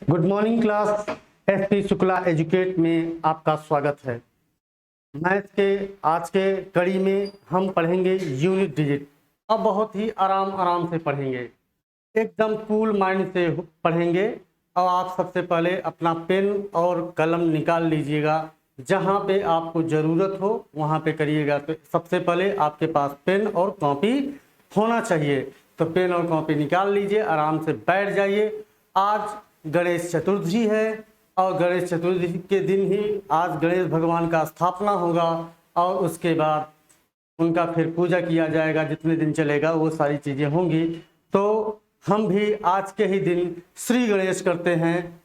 Good morning class. SP Shukla educate में आपका स्वागत है। मैथ के आज के कड़ी में हम पढ़ेंगे यूनिट डिजिट। अब बहुत ही आराम से पढ़ेंगे, एकदम कूल माइंड से पढ़ेंगे। और आप सबसे पहले अपना पेन और कलम निकाल लीजिएगा, जहाँ पे आपको ज़रूरत हो वहाँ पे करिएगा। तो सबसे पहले आपके पास पेन और कॉपी होना चाहिए, तो पेन और कॉपी निकाल लीजिए, आराम से बैठ जाइए। आज गणेश चतुर्थी है और गणेश चतुर्थी के दिन ही आज गणेश भगवान का स्थापना होगा और उसके बाद उनका फिर पूजा किया जाएगा। जितने दिन चलेगा वो सारी चीज़ें होंगी। तो हम भी आज के ही दिन श्री गणेश करते हैं।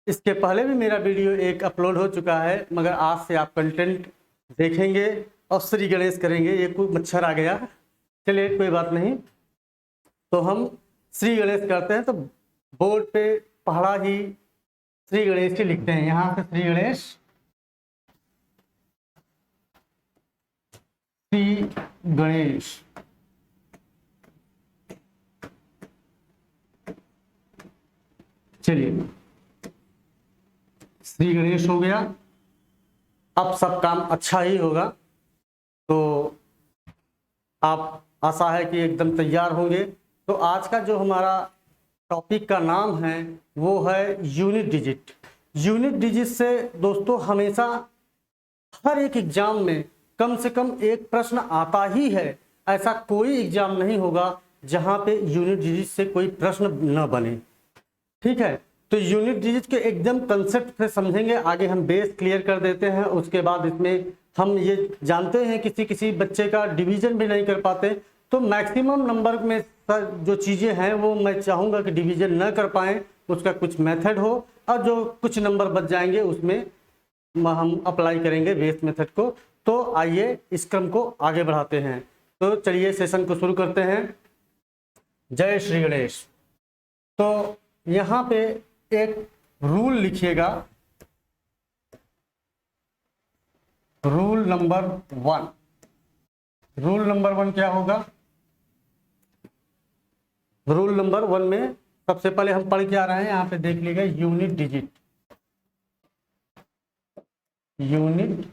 इसके पहले भी मेरा वीडियो एक अपलोड हो चुका है, मगर आज से आप कंटेंट देखेंगे और श्री गणेश करेंगे। ये कोई मच्छर आ गया, चलिए कोई बात नहीं। तो हम श्री गणेश करते हैं, तो बोर्ड पे पढ़ा ही श्री गणेश ही लिखते हैं। यहाँ से श्री गणेश, श्री गणेश। चलिए श्री गणेश हो गया। अब सब काम अच्छा ही होगा, तो आप आशा है कि एकदम तैयार होंगे। तो आज का जो हमारा टॉपिक का नाम है वो है यूनिट डिजिट। यूनिट डिजिट से दोस्तों हमेशा हर एक एग्जाम में कम से कम एक प्रश्न आता ही है। ऐसा कोई एग्जाम नहीं होगा जहां पे यूनिट डिजिट से कोई प्रश्न न बने। ठीक है, तो यूनिट डिजिट के एकदम कंसेप्ट से समझेंगे। आगे हम बेस क्लियर कर देते हैं, उसके बाद इसमें हम ये जानते हैं किसी बच्चे का डिवीजन भी नहीं कर पाते, तो मैक्सिमम नंबर में जो चीज़ें हैं वो मैं चाहूँगा कि डिवीजन न कर पाएँ, उसका कुछ मेथड हो, और जो कुछ नंबर बच जाएंगे उसमें हम अप्लाई करेंगे बेस मेथड को। तो आइए इस क्रम को आगे बढ़ाते हैं। तो चलिए सेशन को शुरू करते हैं। जय श्री गणेश। तो यहाँ पे एक रूल लिखिएगा, रूल नंबर 1। रूल नंबर 1 क्या होगा? रूल नंबर 1 में सबसे पहले हम पढ़ के आ रहे हैं, यहाँ पे देख लीजिएगा unit digit. Unit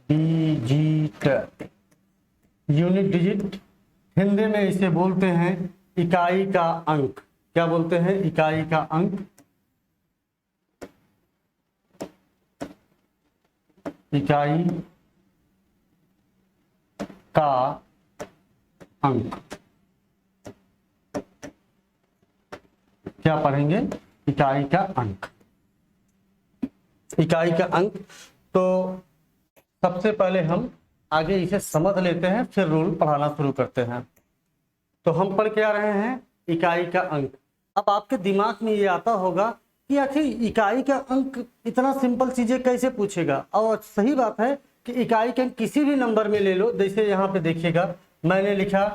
digit, unit digit Hindi में इसे बोलते हैं इकाई का अंक। क्या बोलते हैं? इकाई का अंक। इकाई का अंक क्या पढ़ेंगे? इकाई का अंक। इकाई का अंक। तो सबसे पहले हम आगे इसे समझ लेते हैं, फिर रूल पढ़ाना शुरू करते हैं। तो हम पढ़ के आ रहे हैं इकाई का अंक। अब आपके दिमाग में ये आता होगा कि आखिर इकाई का अंक इतना सिंपल चीजें कैसे पूछेगा। और सही बात है कि इकाई के अंक किसी भी नंबर में ले लो। जैसे यहाँ पे देखिएगा मैंने लिखा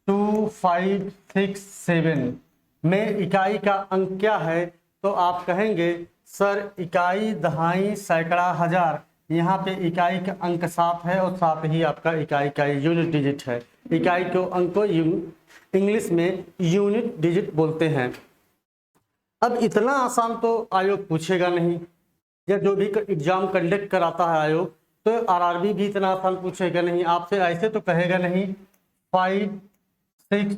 2, 5, 6, 7 में इकाई का अंक क्या है? तो आप कहेंगे सर इकाई, दहाई, सैकड़ा, हजार। यहाँ पे इकाई का अंक 7 है और 7 ही आपका इकाई का यूनिट डिजिट है। इकाई के अंक को इंग्लिश में यूनिट डिजिट बोलते हैं। अब इतना आसान तो आयोग पूछेगा नहीं, या जो भी एग्जाम कंडक्ट कराता है आयोग, तो आरआरबी भी इतना आसान पूछेगा नहीं। आपसे ऐसे तो कहेगा नहीं 5, 6,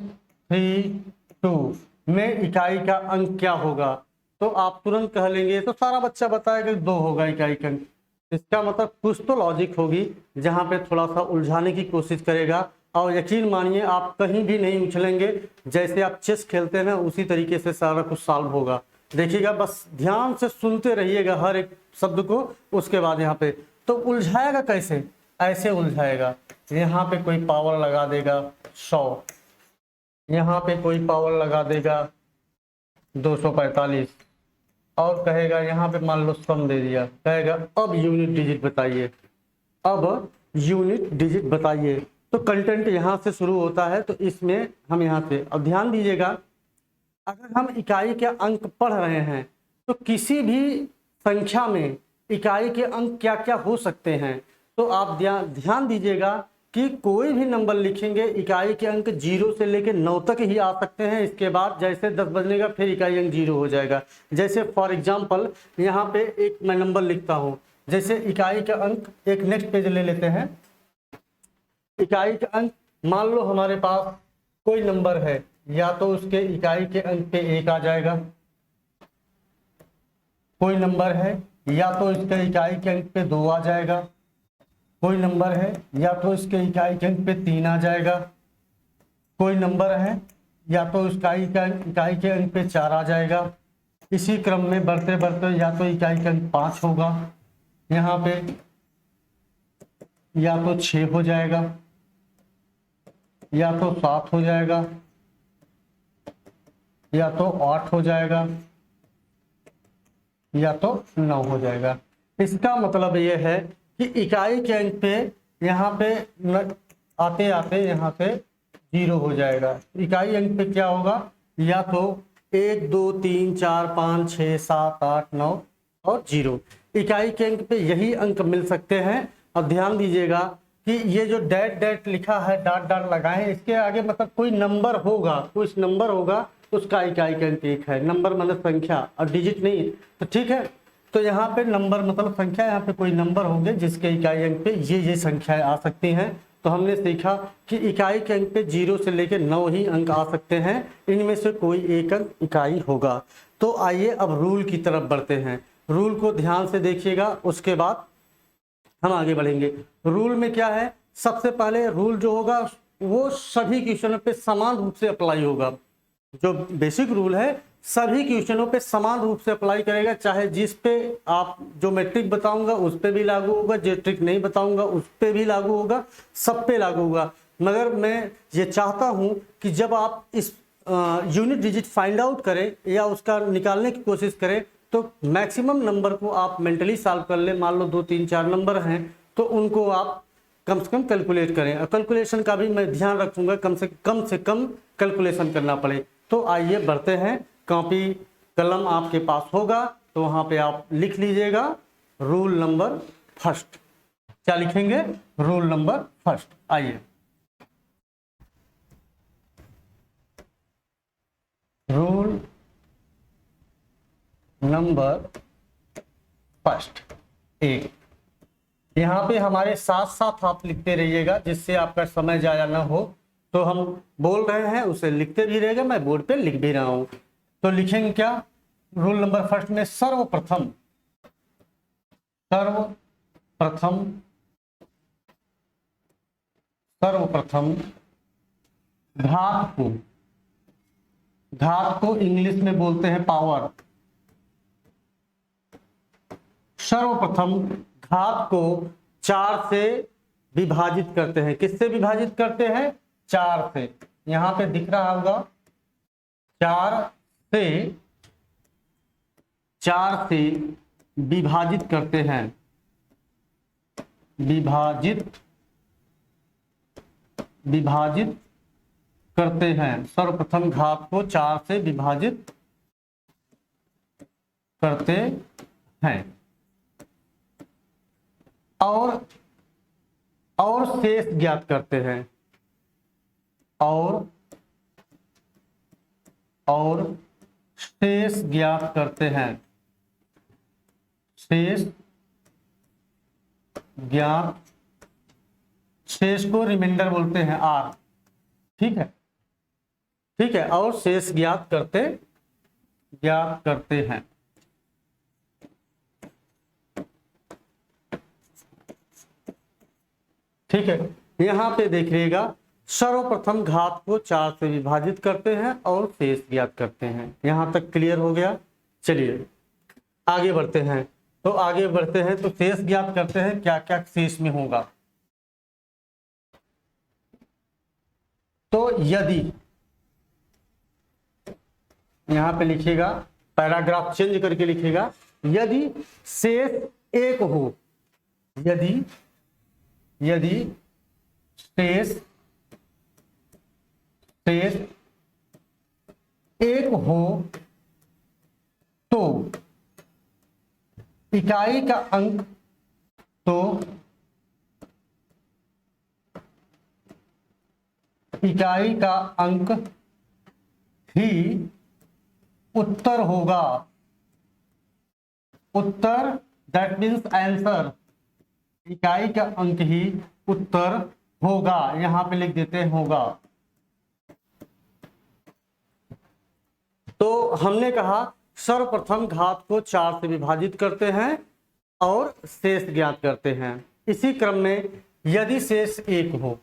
3, 2 में इकाई का अंक क्या होगा, तो आप तुरंत कह लेंगे। तो सारा बच्चा बताएगा 2 होगा इकाई का अंक। इसका मतलब कुछ तो लॉजिक होगी जहाँ पे थोड़ा सा उलझाने की कोशिश करेगा। और यकीन मानिए आप कहीं भी नहीं उछलेंगे, जैसे आप चेस खेलते हैं ना उसी तरीके से सारा कुछ सॉल्व होगा। देखिएगा, बस ध्यान से सुनते रहिएगा हर एक शब्द को। उसके बाद यहाँ पे तो उलझाएगा कैसे? ऐसे उलझाएगा, यहाँ पे कोई पावर लगा देगा 100, यहाँ पे कोई पावर लगा देगा 245, और कहेगा यहाँ पे मान लो सम दे दिया, कहेगा अब यूनिट डिजिट बताइए, अब यूनिट डिजिट बताइए। तो कंटेंट यहाँ से शुरू होता है। तो इसमें हम यहाँ से अब ध्यान दीजिएगा, अगर हम इकाई के अंक पढ़ रहे हैं तो किसी भी संख्या में इकाई के अंक क्या क्या हो सकते हैं। तो आप ध्यान दीजिएगा कि कोई भी नंबर लिखेंगे इकाई के अंक 0 से लेकर 9 तक ही आ सकते हैं। इसके बाद जैसे 10 बजनेगा फिर इकाई अंक 0 हो जाएगा। जैसे फॉर एग्जांपल यहाँ पे एक मैं नंबर लिखता हूँ, जैसे इकाई का अंक, एक नेक्स्ट पेज ले लेते हैं। इकाई का अंक मान लो हमारे पास कोई नंबर है, या तो उसके इकाई के अंक पे 1 आ जाएगा, कोई नंबर है या तो इसके इकाई के अंक पे 2 आ जाएगा, कोई नंबर है या तो इसके इकाई के अंक पे 3 आ जाएगा, कोई नंबर है या तो इकाई के अंक पे 4 आ जाएगा। इसी क्रम में बढ़ते बढ़ते या तो इकाई का अंक 5 होगा, यहाँ पे या तो 6 हो जाएगा, या तो 7 हो जाएगा, या तो 8 हो जाएगा, या तो 9 हो जाएगा। इसका मतलब यह है कि इकाई के अंक पे यहाँ पे आते आते यहाँ पे 0 हो जाएगा। इकाई अंक पे क्या होगा, या तो 1 2 3 4 5 6 7 8 9 और 0। इकाई के अंक पे यही अंक मिल सकते हैं। अब ध्यान दीजिएगा कि ये जो डैट डैट लिखा है, डाट डाट लगाए, इसके आगे मतलब कोई नंबर होगा, कुछ नंबर होगा, उसका इकाई के अंक 1 है। नंबर मतलब संख्या और डिजिट नहीं, तो ठीक है। तो यहाँ पे नंबर मतलब संख्या, यहाँ पे कोई नंबर होंगे जिसके इकाई अंक पे ये संख्याएं आ सकती हैं। तो हमने सीखा कि इकाई के अंक पे 0 से लेकर 9 ही अंक आ सकते हैं, इनमें से कोई एक अंक इकाई होगा। तो आइए अब रूल की तरफ बढ़ते हैं। रूल को ध्यान से देखिएगा, उसके बाद हम आगे बढ़ेंगे। रूल में क्या है, सबसे पहले रूल जो होगा वो सभी क्वेश्चनों पे समान रूप से अप्लाई होगा। जो बेसिक रूल है सभी क्वेश्चनों पे समान रूप से अप्लाई करेगा, चाहे जिस पे आप जो मैट्रिक बताऊंगा उस पे भी लागू होगा, जो ट्रिक नहीं बताऊंगा उस पे भी लागू होगा, सब पे लागू होगा। मगर मैं ये चाहता हूं कि जब आप इस यूनिट डिजिट फाइंड आउट करें या उसका निकालने की कोशिश करें तो मैक्सिमम नंबर को आप मेंटली सॉल्व कर ले। मान लो 2 3 4 नंबर हैं तो उनको आप कम से कम कैलकुलेट करें, और कैलकुलेशन का भी मैं ध्यान रखूंगा, कम से कम कैलकुलेशन करना पड़े। तो आइए बढ़ते हैं। कॉपी कलम आपके पास होगा तो वहां पे आप लिख लीजिएगा रूल नंबर फर्स्ट। क्या लिखेंगे, रूल नंबर फर्स्ट। आइए रूल नंबर फर्स्ट एक, यहाँ पे हमारे साथ साथ आप लिखते रहिएगा जिससे आपका समय जाया ना हो। तो हम बोल रहे हैं उसे लिखते भी रहेगा, मैं बोर्ड पे लिख भी रहा हूं। तो लिखेंगे क्या, रूल नंबर फर्स्ट में सर्वप्रथम घात को इंग्लिश में बोलते हैं पावर। सर्वप्रथम घात को 4 से विभाजित करते हैं। किससे विभाजित करते हैं, 4 से। यहां पे दिख रहा होगा 4 से विभाजित करते हैं, विभाजित करते हैं। सर्वप्रथम घात को 4 से विभाजित करते हैं और शेष ज्ञात करते हैं, और शेष ज्ञात करते हैं। शेष को रिमाइंडर बोलते हैं आर। ठीक है, ठीक है, और शेष ज्ञात करते हैं। ठीक है, यहां पे देखिएगा सर्वप्रथम घात को 4 से विभाजित करते हैं और शेष ज्ञात करते हैं। यहां तक क्लियर हो गया। चलिए आगे बढ़ते हैं। तो आगे बढ़ते हैं तो शेष ज्ञात करते हैं, क्या क्या शेष में होगा। तो यदि यहां पे लिखिएगा, पैराग्राफ चेंज करके लिखिएगा, यदि शेष 1 हो, यदि शेष 1 हो तो इकाई का अंक इकाई का अंक ही उत्तर होगा। उत्तर दैट मीन्स आंसर, इकाई का अंक ही उत्तर होगा, यहां पे लिख देते हैं होगा। तो हमने कहा सर्वप्रथम घात को 4 से विभाजित करते हैं और शेष ज्ञात करते हैं। इसी क्रम में यदि शेष 1 हो,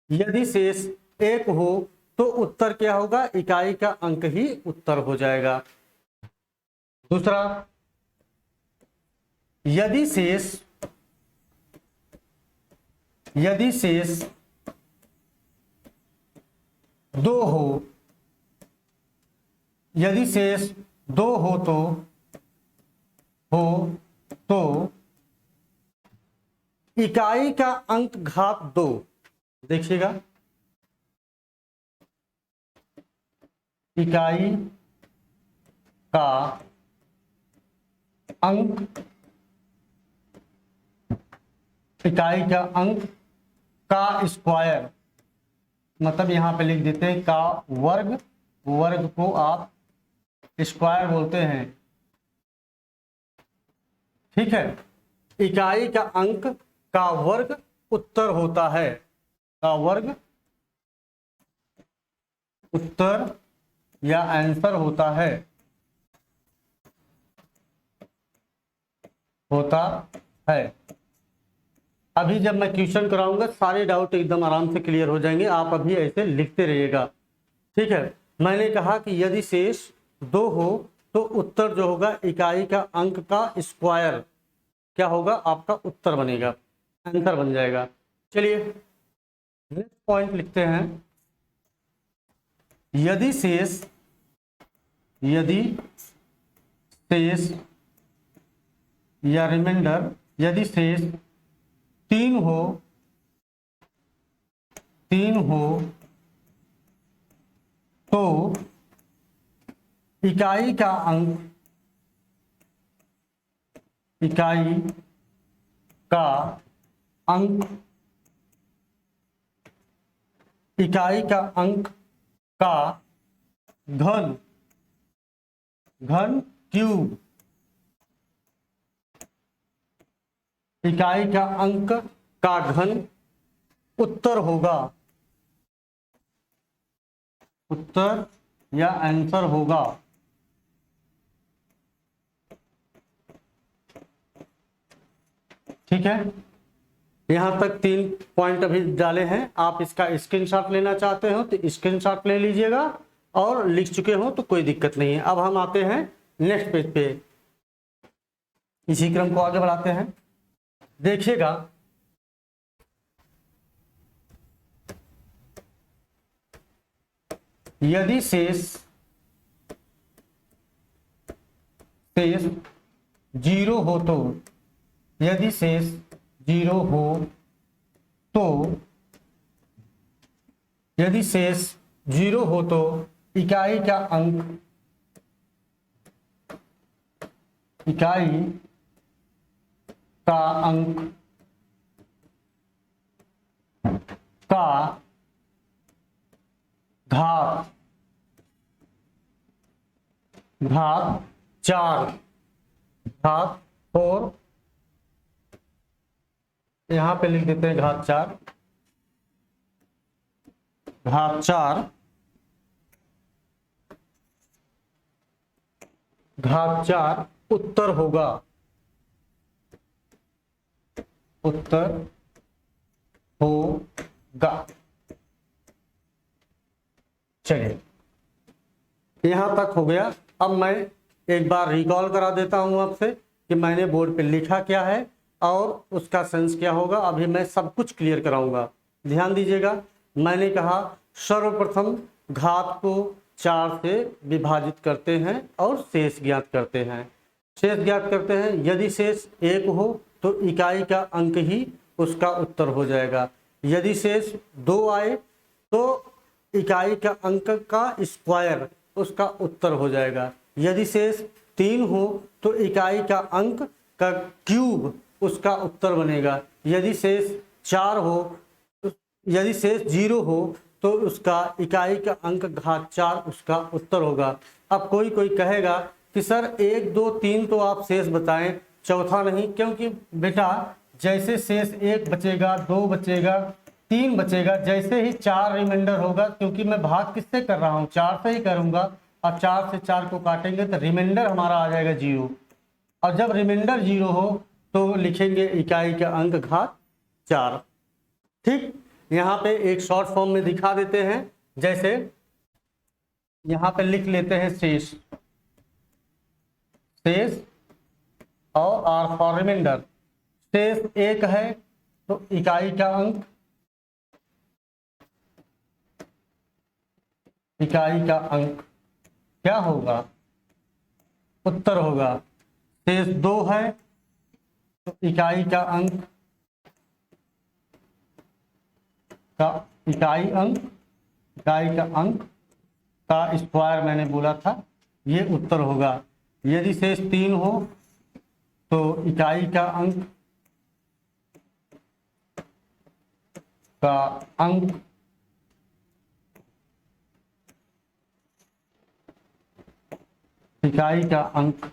यदि शेष 1 हो तो उत्तर क्या होगा, इकाई का अंक ही उत्तर हो जाएगा। दूसरा, यदि शेष 2 हो, यदि शेष 2 हो तो इकाई का अंक घात 2, देखिएगा इकाई का अंक, इकाई का अंक का स्क्वायर, मतलब यहां पे लिख देते हैं का वर्ग, वर्ग को आप स्क्वायर बोलते हैं, ठीक है। इकाई का अंक का वर्ग उत्तर होता है, का वर्ग उत्तर या आंसर होता है, होता है। अभी जब मैं क्वेश्चन कराऊंगा सारे डाउट एकदम आराम से क्लियर हो जाएंगे, आप अभी ऐसे लिखते रहिएगा, ठीक है। मैंने कहा कि यदि शेष 2 हो तो उत्तर जो होगा इकाई का अंक का स्क्वायर क्या होगा, आपका उत्तर बनेगा, आंसर बन जाएगा। चलिए नेक्स्ट पॉइंट लिखते हैं। यदि शेष या रिमाइंडर, यदि शेष 3 हो तो इकाई का अंक, इकाई का अंक, इकाई का अंक का घन, घन क्यूब, इकाई का अंक का घन उत्तर होगा, उत्तर या आंसर होगा। ठीक है, यहां तक 3 पॉइंट अभी डाले हैं। आप इसका स्क्रीनशॉट लेना चाहते हो तो स्क्रीनशॉट ले लीजिएगा, और लिख चुके हो तो कोई दिक्कत नहीं है। अब हम आते हैं नेक्स्ट पेज पे, इसी क्रम को आगे बढ़ाते हैं। देखिएगा यदि शेष 0 हो तो, यदि शेष 0 हो तो, यदि शेष 0 हो तो इकाई का अंक, इकाई का अंक का घात 4, घात 4, यहां पे लिख देते हैं घात 4, घात 4, घात 4 उत्तर होगा, उत्तर होगा। चलिए यहां तक हो गया। अब मैं एक बार रिकॉल करा देता हूं आपसे कि मैंने बोर्ड पे लिखा क्या है और उसका सेंस क्या होगा। अभी मैं सब कुछ क्लियर कराऊंगा, ध्यान दीजिएगा। मैंने कहा सर्वप्रथम घात को 4 से विभाजित करते हैं और शेष ज्ञात करते हैं। शेष ज्ञात करते हैं, यदि शेष 1 हो तो इकाई का अंक ही उसका उत्तर हो जाएगा। यदि शेष 2 आए तो इकाई का अंक का स्क्वायर उसका उत्तर हो जाएगा। यदि शेष 3 हो तो इकाई का अंक का क्यूब उसका उत्तर बनेगा। यदि शेष 4 हो, यदि शेष 0 हो तो उसका इकाई का अंक घात 4 उसका उत्तर होगा। अब कोई कोई कहेगा कि सर 1 2 3 तो आप शेष बताएं, चौथा नहीं, क्योंकि बेटा जैसे शेष 1 बचेगा, 2 बचेगा, 3 बचेगा, जैसे ही 4 रिमाइंडर होगा, क्योंकि मैं भाग किससे कर रहा हूँ, 4 से ही करूंगा, और 4 से 4 को काटेंगे तो रिमाइंडर हमारा आ जाएगा 0, और जब रिमाइंडर 0 हो तो लिखेंगे इकाई का अंक घात 4। ठीक, यहाँ पे एक शॉर्ट फॉर्म में दिखा देते हैं, जैसे यहाँ पे लिख लेते हैं शेष, शेष और आर फॉर रिमाइंडर। शेष 1 है तो इकाई का अंक, इकाई का अंक क्या होगा, उत्तर होगा। शेष 2 है तो इकाई का अंक का इकाई का अंक का स्क्वायर मैंने बोला था, ये उत्तर होगा। यदि शेष 3 हो तो इकाई का अंक का अंक इकाई का अंक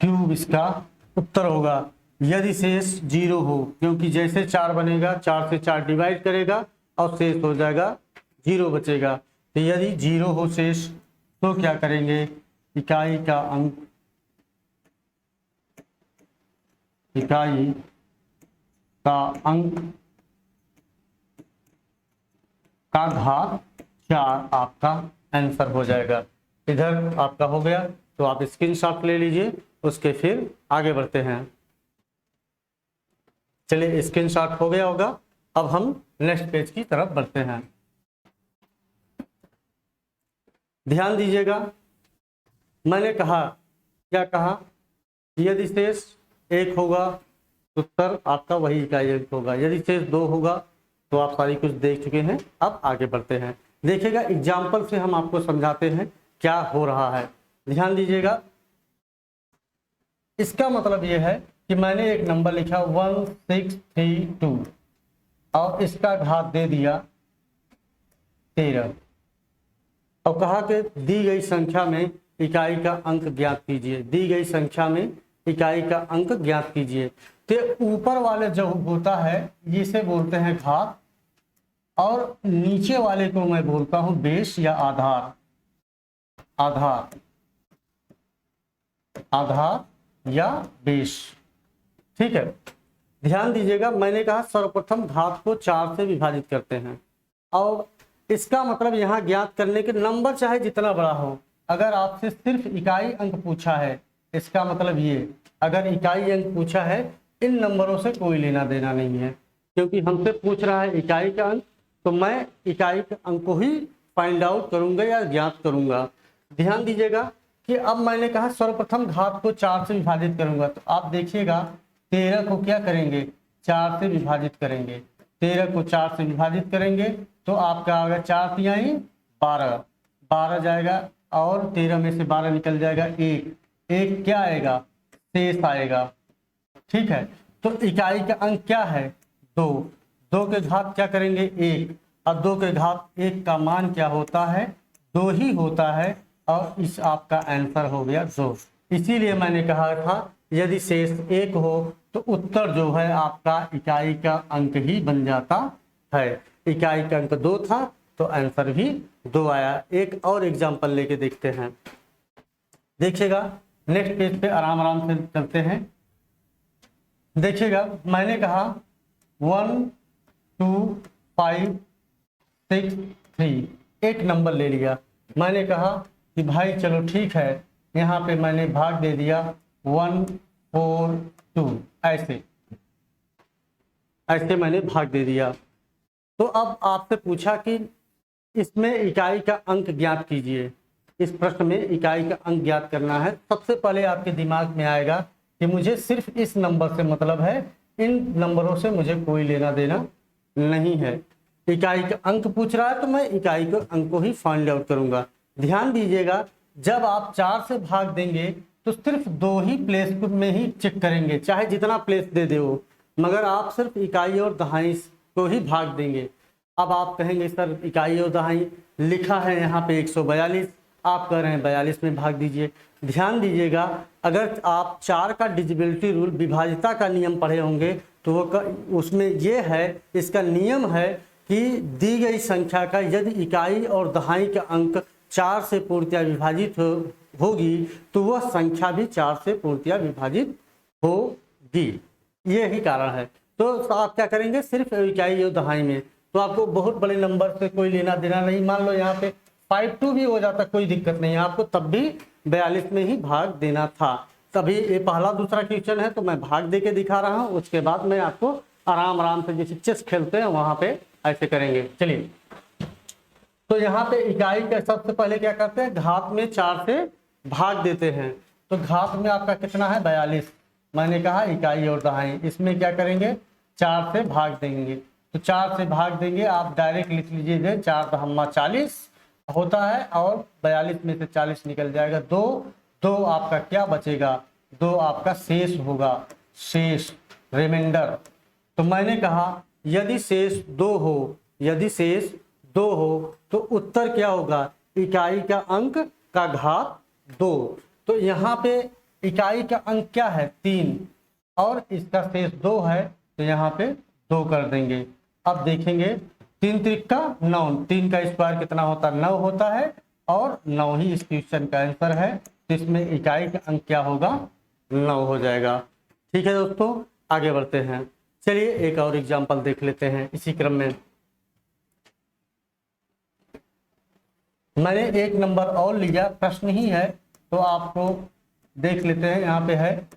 क्यूब इसका उत्तर होगा। यदि शेष 0 हो, क्योंकि जैसे 4 बनेगा 4 से 4 डिवाइड करेगा और शेष हो जाएगा 0 बचेगा। तो यदि 0 हो शेष तो क्या करेंगे, इकाई का अंक, इकाई का अंक का घात 4 आपका आंसर हो जाएगा। इधर आपका हो गया, तो आप स्क्रीनशॉट ले लीजिए, उसके फिर आगे बढ़ते हैं। चलिए स्क्रीनशॉट हो गया होगा, अब हम नेक्स्ट पेज की तरफ बढ़ते हैं। ध्यान दीजिएगा, मैंने कहा, क्या कहा, यदि शेष 1 होगा तो उत्तर आपका वही इकाई अंक होगा, यदि शेष 2 होगा तो आप सारी कुछ देख चुके हैं। अब आगे बढ़ते हैं, देखिएगा एग्जाम्पल से हम आपको समझाते हैं क्या हो रहा है। ध्यान दीजिएगा, इसका मतलब यह है कि मैंने एक नंबर लिखा 1632 और इसका घात दे दिया 13 और कहा कि दी गई संख्या में इकाई का अंक ज्ञात कीजिए, दी गई संख्या में इकाई का अंक ज्ञात कीजिए। तो ऊपर वाले जो होता है इसे बोलते हैं घात, और नीचे वाले को मैं बोलता हूं बेस या आधार, आधार, आधार या बेस। ठीक है, ध्यान दीजिएगा, मैंने कहा सर्वप्रथम घात को 4 से विभाजित करते हैं, और इसका मतलब यहाँ ज्ञात करने के नंबर चाहे जितना बड़ा हो, अगर आपसे सिर्फ इकाई अंक पूछा है, इसका मतलब ये, अगर इकाई अंक पूछा है, इन नंबरों से कोई लेना देना नहीं है, क्योंकि हमसे पूछ रहा है इकाई का अंक, तो मैं इकाई के अंक को ही फाइंड आउट करूंगा या ज्ञात करूंगा। ध्यान दीजिएगा कि अब मैंने कहा सर्वप्रथम घात को 4 से विभाजित करूंगा, तो आप देखिएगा 13 को क्या करेंगे, 4 से विभाजित करेंगे, 13 को 4 से विभाजित करेंगे तो आपका आएगा 4 तिहाई 12, 12 जाएगा, और 13 में से 12 निकल जाएगा 1, 1 क्या आएगा, शेष आएगा। ठीक है, तो इकाई का अंक क्या है, 2, 2 के घात क्या करेंगे 1, और 2 के घात 1 का मान क्या होता है, 2 ही होता है, और इस आपका आंसर हो गया 2। इसीलिए मैंने कहा था यदि शेष 1 हो तो उत्तर जो है आपका इकाई का अंक ही बन जाता है। इकाई का अंक 2 था तो आंसर भी 2 आया। एक और एग्जांपल लेके देखते हैं, देखिएगा नेक्स्ट पेज पे आराम आराम से चलते हैं। देखिएगा मैंने कहा 1 2 5 6 3, एक नंबर ले लिया, मैंने कहा कि भाई चलो ठीक है, यहाँ पे मैंने भाग दे दिया 1 4 2, ऐसे ऐसे मैंने भाग दे दिया। तो अब आपसे पूछा कि इसमें इकाई का अंक ज्ञात कीजिए, इस प्रश्न में इकाई का अंक ज्ञात करना है। सबसे पहले आपके दिमाग में आएगा कि मुझे सिर्फ इस नंबर से मतलब है, इन नंबरों से मुझे कोई लेना देना नहीं है। इकाई का अंक पूछ रहा है तो मैं इकाई के अंक को ही फाइंड आउट करूंगा। ध्यान दीजिएगा, जब आप 4 से भाग देंगे तो सिर्फ 2 ही प्लेस में ही चेक करेंगे, चाहे जितना प्लेस दे दे वो, मगर आप सिर्फ इकाई और दहाई को ही भाग देंगे। अब आप कहेंगे सर इकाई और दहाई लिखा है यहाँ पे 142, आप कह रहे हैं 42 में भाग दीजिए। ध्यान दीजिएगा, अगर आप 4 का डिविजिबिलिटी रूल विभाज्यता का नियम पढ़े होंगे तो वो उसमें ये है, इसका नियम है कि दी गई संख्या का यदि इकाई और दहाई का अंक 4 से पूर्णतया विभाजित होगी तो वह संख्या भी 4 से पूर्णतया विभाजित होगी। ये ही कारण है। तो आप क्या करेंगे, सिर्फ इकाई और दहाई में तो आपको बहुत बड़े नंबर से कोई लेना देना नहीं। मान लो यहाँ पे 5-2 भी हो जाता, कोई दिक्कत नहीं है, आपको तब भी 42 में ही भाग देना था। तभी ये पहला दूसरा क्वेश्चन है तो मैं भाग दे के दिखा रहा हूँ, उसके बाद मैं आपको आराम आराम से जैसे चेस खेलते हैं वहां पे ऐसे करेंगे। चलिए, तो यहाँ पे इकाई का सबसे पहले क्या करते हैं, घात में 4 से भाग देते हैं। तो घात में आपका कितना है 42, मैंने कहा इकाई और दहाई, इसमें क्या करेंगे 4 से भाग देंगे। तो 4 से भाग देंगे, आप डायरेक्ट लिख लीजिए 4 दहम्मा 40 होता है और 42 में से 40 निकल जाएगा, 2 आपका क्या बचेगा, 2 आपका शेष होगा, शेष रिमाइंडर। तो मैंने कहा यदि शेष 2 हो, यदि शेष 2 हो तो उत्तर क्या होगा, इकाई का अंक का घात 2। तो यहाँ पे इकाई का अंक क्या है 3 और इसका शेष 2 है तो यहाँ पे 2 कर देंगे। अब देखेंगे 3 त्रिका 9, 3 का स्क्वायर कितना होता है 9 होता है और 9 ही इस क्वेश्चन का आंसर है। तो इसमें इकाई का अंक क्या होगा 9 हो जाएगा। ठीक है दोस्तों, आगे बढ़ते हैं। चलिए एक और एग्जांपल देख लेते हैं इसी क्रम में। मैंने एक नंबर और लिया, प्रश्न ही है तो आपको देख लेते हैं। यहाँ पे है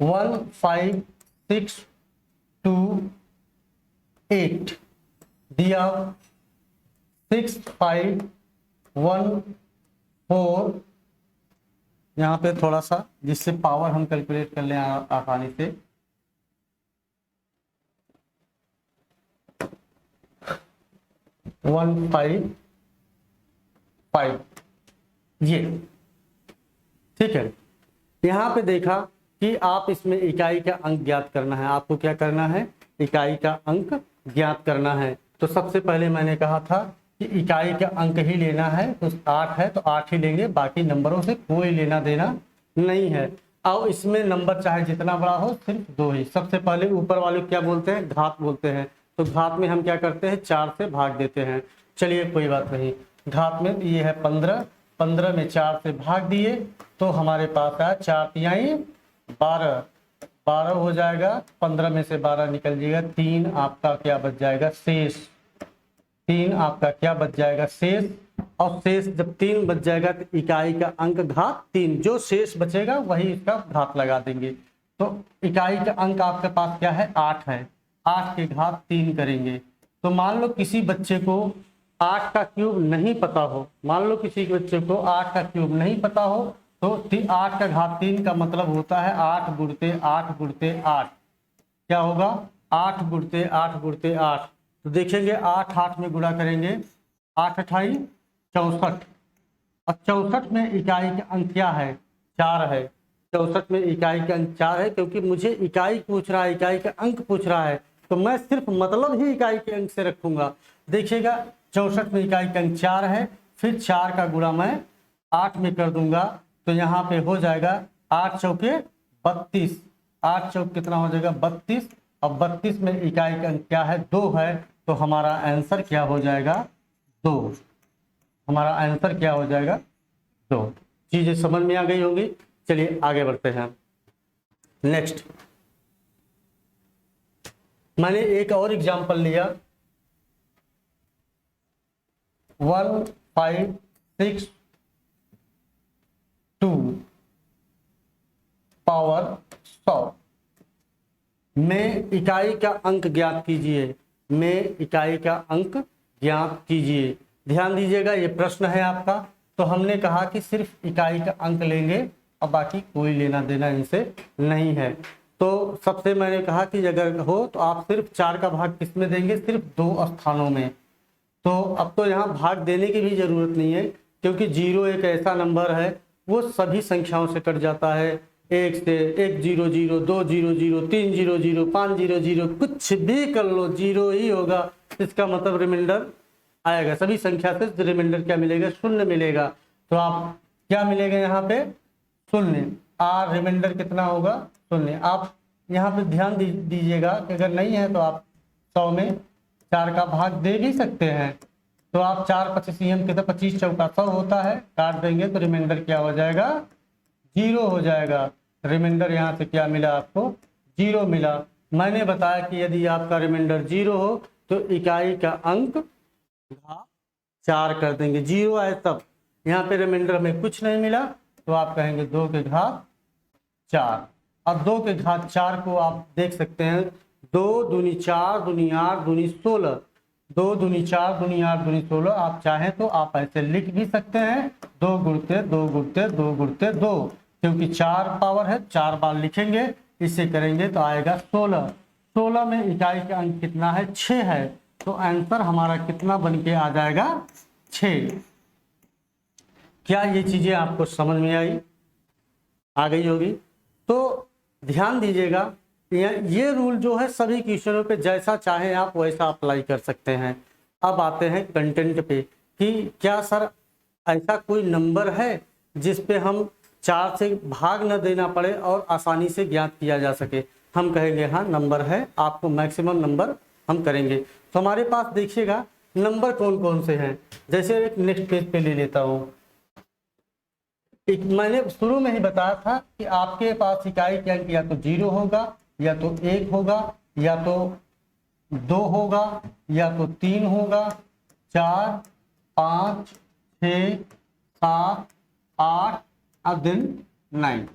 15628 दिया 6514, यहाँ पे थोड़ा सा जिससे पावर हम कैलकुलेट कर लें आसानी से। वन फाइव ये ठीक है। यहाँ पे देखा कि आप इसमें इकाई का अंक ज्ञात करना है, आपको क्या करना है इकाई का अंक ज्ञात करना है। तो सबसे पहले मैंने कहा था कि इकाई का अंक ही लेना है, तो 8 है तो 8 ही लेंगे, बाकी नंबरों से कोई लेना देना नहीं है। और इसमें नंबर चाहे जितना बड़ा हो सिर्फ 2 ही। सबसे पहले ऊपर वाले क्या बोलते हैं घात बोलते हैं, तो घात में हम क्या करते हैं 4 से भाग देते हैं। चलिए कोई बात नहीं, घात में ये है 15, 15 में 4 से भाग दिए तो हमारे पास है 4 तिहाई 12, 12 हो जाएगा, 15 में से 12 निकल जाएगा, 3 आपका क्या बच जाएगा शेष, 3 आपका क्या बच जाएगा शेष। और शेष जब 3 बच जाएगा तो इकाई का अंक घात 3, जो शेष बचेगा वही इसका घात लगा देंगे। तो इकाई का अंक आपके पास क्या है 8 है, 8 के घात 3 करेंगे। तो मान लो किसी बच्चे को 8 का क्यूब नहीं पता हो, मान लो किसी बच्चे को 8 का क्यूब नहीं पता हो तो 8 का घात 3 का मतलब होता है 8 गुणते 8 गुणते 8, क्या होगा 8 गुणते 8 गुणते 8। तो देखेंगे 8 8 में गुणा करेंगे, 8 अठाई 64, और 64 में इकाई का अंक क्या है 4 है, 64 में इकाई का अंक 4 है। क्योंकि मुझे इकाई पूछ रहा है, इकाई का अंक पूछ रहा है तो मैं सिर्फ मतलब ही इकाई के अंक से रखूंगा। देखिएगा 64 में इकाई का अंक 4 है, फिर 4 का गुणा मैं 8 में कर दूंगा तो यहाँ पे हो जाएगा 8 चौके 32, 8 चौक कितना हो जाएगा 32, और 32 में इकाई का अंक क्या है 2 है, तो हमारा आंसर क्या हो जाएगा 2, हमारा आंसर क्या हो जाएगा 2। चीजें समझ में आ गई होंगी। चलिए आगे बढ़ते हैं। नेक्स्ट मैंने एक और एग्जांपल लिया 1562 पावर 100 में इकाई का अंक ज्ञात कीजिए, में इकाई का अंक ज्ञात कीजिए। ध्यान दीजिएगा ये प्रश्न है आपका। तो हमने कहा कि सिर्फ इकाई का अंक लेंगे और बाकी कोई लेना देना इनसे नहीं है। तो सबसे मैंने कहा कि अगर हो तो आप सिर्फ 4 का भाग किस में देंगे, सिर्फ 2 स्थानों में। तो अब तो यहाँ भाग देने की भी जरूरत नहीं है, क्योंकि 0 एक ऐसा नंबर है वो सभी संख्याओं से कट जाता है। 1 से 1 0 0 2 0 0 3 0 0 5 0 0 कुछ भी कर लो जीरो ही होगा, इसका मतलब रिमाइंडर आएगा। सभी संख्या से रिमाइंडर क्या मिलेगा? शून्य मिलेगा। तो आप क्या मिलेगा यहाँ पे? शून्य। और रिमाइंडर कितना होगा? शून्य। आप यहाँ पे ध्यान दीजिएगा कि अगर नहीं है तो आप 100 में 4 का भाग दे भी सकते हैं। तो आप 4 25 कितना 25 चौका 100 होता है, काट देंगे तो रिमाइंडर क्या हो जाएगा? 0 हो जाएगा। रिमाइंडर यहाँ से क्या मिला आपको? 0 मिला। मैंने बताया कि यदि आपका रिमाइंडर 0 हो तो इकाई का अंक घात 4 कर देंगे। 0 आए तब। यहाँ पे रिमाइंडर में कुछ नहीं मिला तो आप कहेंगे 2 के घात 4। अब 2 के घात 4 को आप देख सकते हैं, 2 दूनी 4 दूनी 8 दूनी 16, 2 दूनी 4 दूनी 8 दूनी 16। आप चाहें तो आप ऐसे लिख भी सकते हैं 2 गुणते 2 गुणते 2 गुणते 2, क्योंकि 4 पावर है, 4 बार लिखेंगे। इसे करेंगे तो आएगा 16। 16 में इकाई का अंक कितना है? 6 है। तो आंसर हमारा कितना बन के आ जाएगा? 6। क्या ये चीजें आपको समझ में आई? आ गई होगी। तो ध्यान दीजिएगा, ये रूल जो है सभी क्वेश्चनों पे जैसा चाहे आप वैसा अप्लाई कर सकते हैं। अब आते हैं कंटेंट पे कि क्या सर ऐसा कोई नंबर है जिस पे हम 4 से भाग न देना पड़े और आसानी से ज्ञात किया जा सके? हम कहेंगे हाँ नंबर है, आपको मैक्सिमम नंबर हम करेंगे। तो हमारे पास देखिएगा नंबर कौन कौन से हैं। जैसे एक नेक्स्ट पेज पे ले लेता हूँ। मैंने शुरू में ही बताया था कि आपके पास इकाई के अंक या तो 0 होगा, या तो 1 होगा, या तो 2 होगा, या तो 3 होगा, 4 5 6 7 8 और देन 9।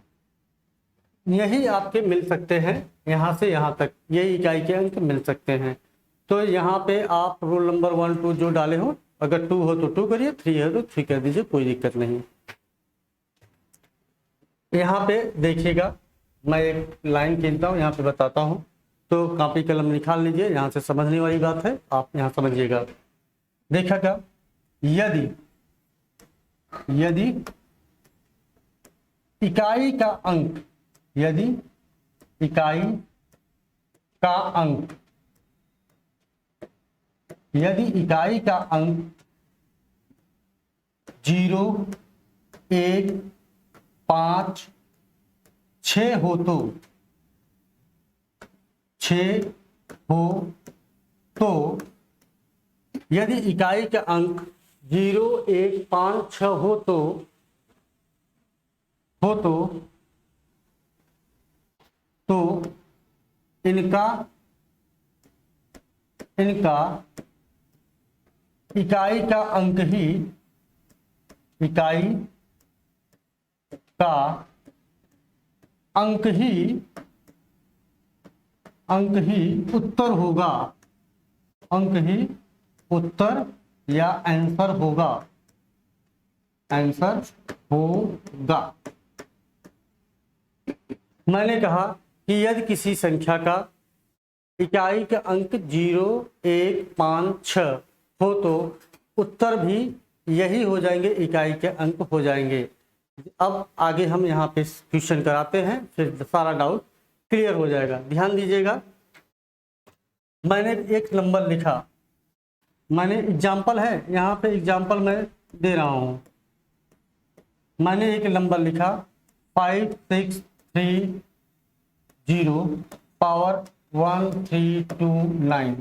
यही आपके मिल सकते हैं, यहाँ से यहाँ तक ये इकाई के अंक मिल सकते हैं। तो यहाँ पे आप रूल नंबर 1 2 जो डाले हो, अगर 2 हो तो 2 करिए, 3 है तो 3 कर दीजिए, कोई दिक्कत नहीं। यहाँ पे देखिएगा, मैं एक लाइन खींचता हूँ, यहाँ पे बताता हूँ। तो कॉपी कलम निकाल लीजिए, यहाँ से समझने वाली बात है, आप यहाँ समझिएगा। देखा क्या? यदि इकाई का अंक, यदि इकाई का अंक, यदि इकाई का अंक 0 1 5 6 हो तो 6 हो तो, यदि इकाई का अंक 0 1 5 6 हो तो इनका इकाई का अंक ही, इकाई का अंक ही उत्तर होगा, अंक ही उत्तर या आंसर होगा, आंसर होगा। मैंने कहा कि यदि किसी संख्या का इकाई का अंक 0 1 5 6 हो तो उत्तर भी यही हो जाएंगे, इकाई के अंक हो जाएंगे। अब आगे हम यहाँ पे क्वेश्चन कराते हैं, फिर सारा डाउट क्लियर हो जाएगा। ध्यान दीजिएगा, मैंने एक नंबर लिखा, मैंने एग्जाम्पल है यहाँ पे, एग्जाम्पल मैं दे रहा हूँ। मैंने एक नंबर लिखा 5 6 3 0 पावर 1 3 2 9,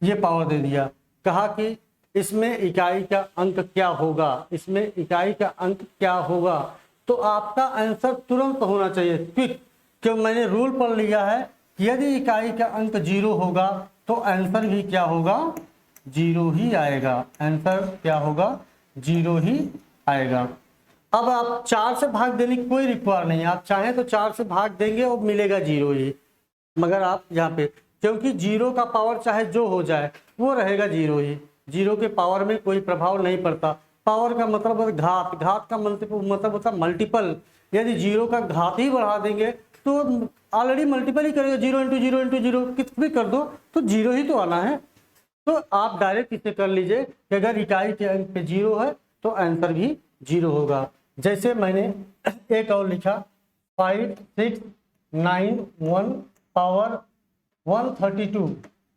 ये पावर दे दिया। कहा कि इसमें इकाई का अंक क्या होगा, इसमें इकाई का अंक क्या होगा। तो आपका आंसर तुरंत होना चाहिए, क्विक, क्यों मैंने रूल पढ़ लिया है कि यदि इकाई का अंक 0 होगा तो आंसर भी क्या होगा? 0 ही आएगा। आंसर क्या होगा? 0 ही आएगा। अब आप 4 से भाग देने की कोई रिक्वायर नहीं है, आप चाहें तो 4 से भाग देंगे और मिलेगा 0 ही। मगर आप यहाँ पे, क्योंकि 0 का पावर चाहे जो हो जाए वो रहेगा 0 ही, 0 के पावर में कोई प्रभाव नहीं पड़ता। पावर का मतलब है घात, घात का मतलब होता है मल्टीपल। यदि 0 का घात ही बढ़ा देंगे तो ऑलरेडी मल्टीपल ही करेगा, 0 इंटू 0 इंटू 0 कित भी कर दो तो 0 ही तो आना है। तो आप डायरेक्ट इसे कर लीजिए कि अगर इकाई के अंक पे 0 है तो आंसर भी 0 होगा। जैसे मैंने एक और लिखा 5691 पावर 132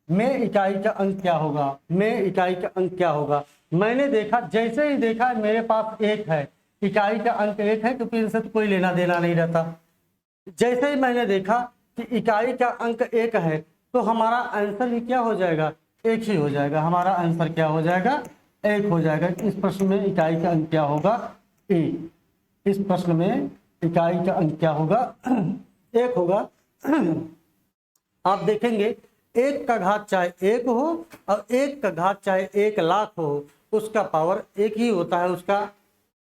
में इकाई का अंक क्या होगा, में इकाई का अंक क्या होगा। मैंने देखा, जैसे ही देखा मेरे पास एक है, इकाई का अंक एक है, क्योंकि इनसे तो कोई लेना देना नहीं रहता। जैसे ही मैंने देखा कि इकाई का अंक एक है तो हमारा आंसर ही क्या हो जाएगा, एक ही हो जाएगा। हमारा आंसर क्या हो जाएगा, एक हो जाएगा। इस प्रश्न में इकाई का अंक क्या होगा, एक। इस प्रश्न में इकाई का अंक क्या होगा, एक होगा। आप देखेंगे एक का घात चाहे एक हो और एक का घात चाहे 1,00,000 हो, उसका पावर एक ही होता है, उसका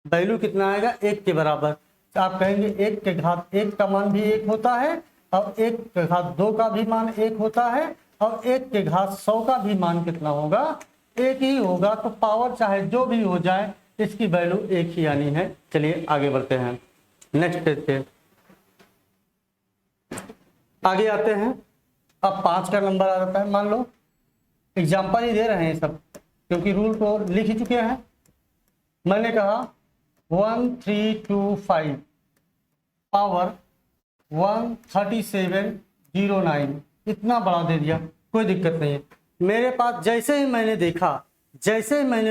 वैल्यू कितना आएगा, एक के बराबर। तो आप कहेंगे एक के घात एक का मान भी एक होता है और एक के घात 2 का भी मान एक होता है और एक के घात 100 का भी मान कितना होगा, एक ही होगा। तो पावर चाहे जो भी हो जाए इसकी वैल्यू एक ही आनी है। चलिए आगे बढ़ते हैं नेक्स्ट पेज पे, आगे आते हैं। अब 5 का नंबर आ जाता है। मान लो एग्जाम्पल ही दे रहे हैं सब, क्योंकि रूल को लिख ही चुके हैं। मैंने कहा 1325 पावर 13709, इतना बड़ा दे दिया, कोई दिक्कत नहीं है। मेरे पास जैसे ही मैंने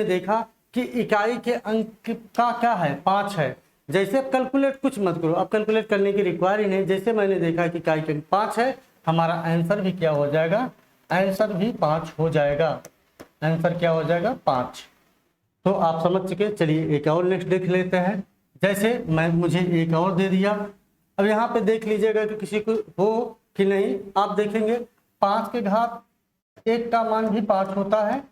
देखा कि इकाई के अंक का क्या है, 5 है। जैसे अब कैलकुलेट कुछ मत करो, अब कैलकुलेट करने की रिक्वायर ही नहीं। जैसे मैंने देखा कि इकाई के अंक 5 है, हमारा आंसर भी क्या हो जाएगा, आंसर भी 5 हो जाएगा। आंसर क्या हो जाएगा, 5। तो आप समझ चुके। चलिए एक और नेक्स्ट देख लेते हैं। जैसे मुझे एक और दे दिया। अब यहाँ पे देख लीजिएगा कि किसी को हो कि नहीं। आप देखेंगे 5 के घात 1 का मान भी 5 होता है,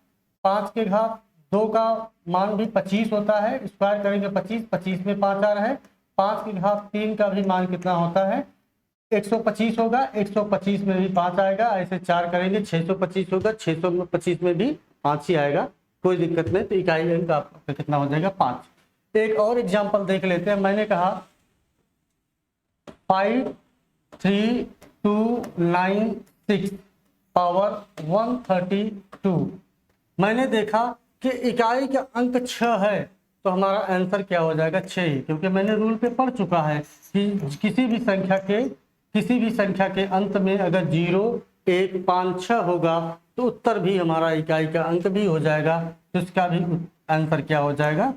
5 के घात 2 का मान भी 25 होता है। स्क्वायर करेंगे 25, 25 में 5 आ रहा है। 5 के घात 3 का भी मान कितना होता है, 125 होगा। 125 में भी 5 आएगा। ऐसे 4 करेंगे 625 होगा। 625 में भी 5 ही आएगा, कोई दिक्कत नहीं। तो इकाई अंक आपका कितना हो जाएगा, 5। एक और एग्जांपल देख लेते हैं। मैंने कहा 53296 पावर 132। मैंने देखा कि इकाई का अंक 6 है, तो हमारा आंसर क्या हो जाएगा, 6 ही। क्योंकि मैंने रूल पे पढ़ चुका है कि किसी भी संख्या के अंत में अगर 0, 1, 5, 6 होगा तो उत्तर भी हमारा इकाई का अंक भी हो जाएगा, तो इसका भी आंसर क्या हो जाएगा,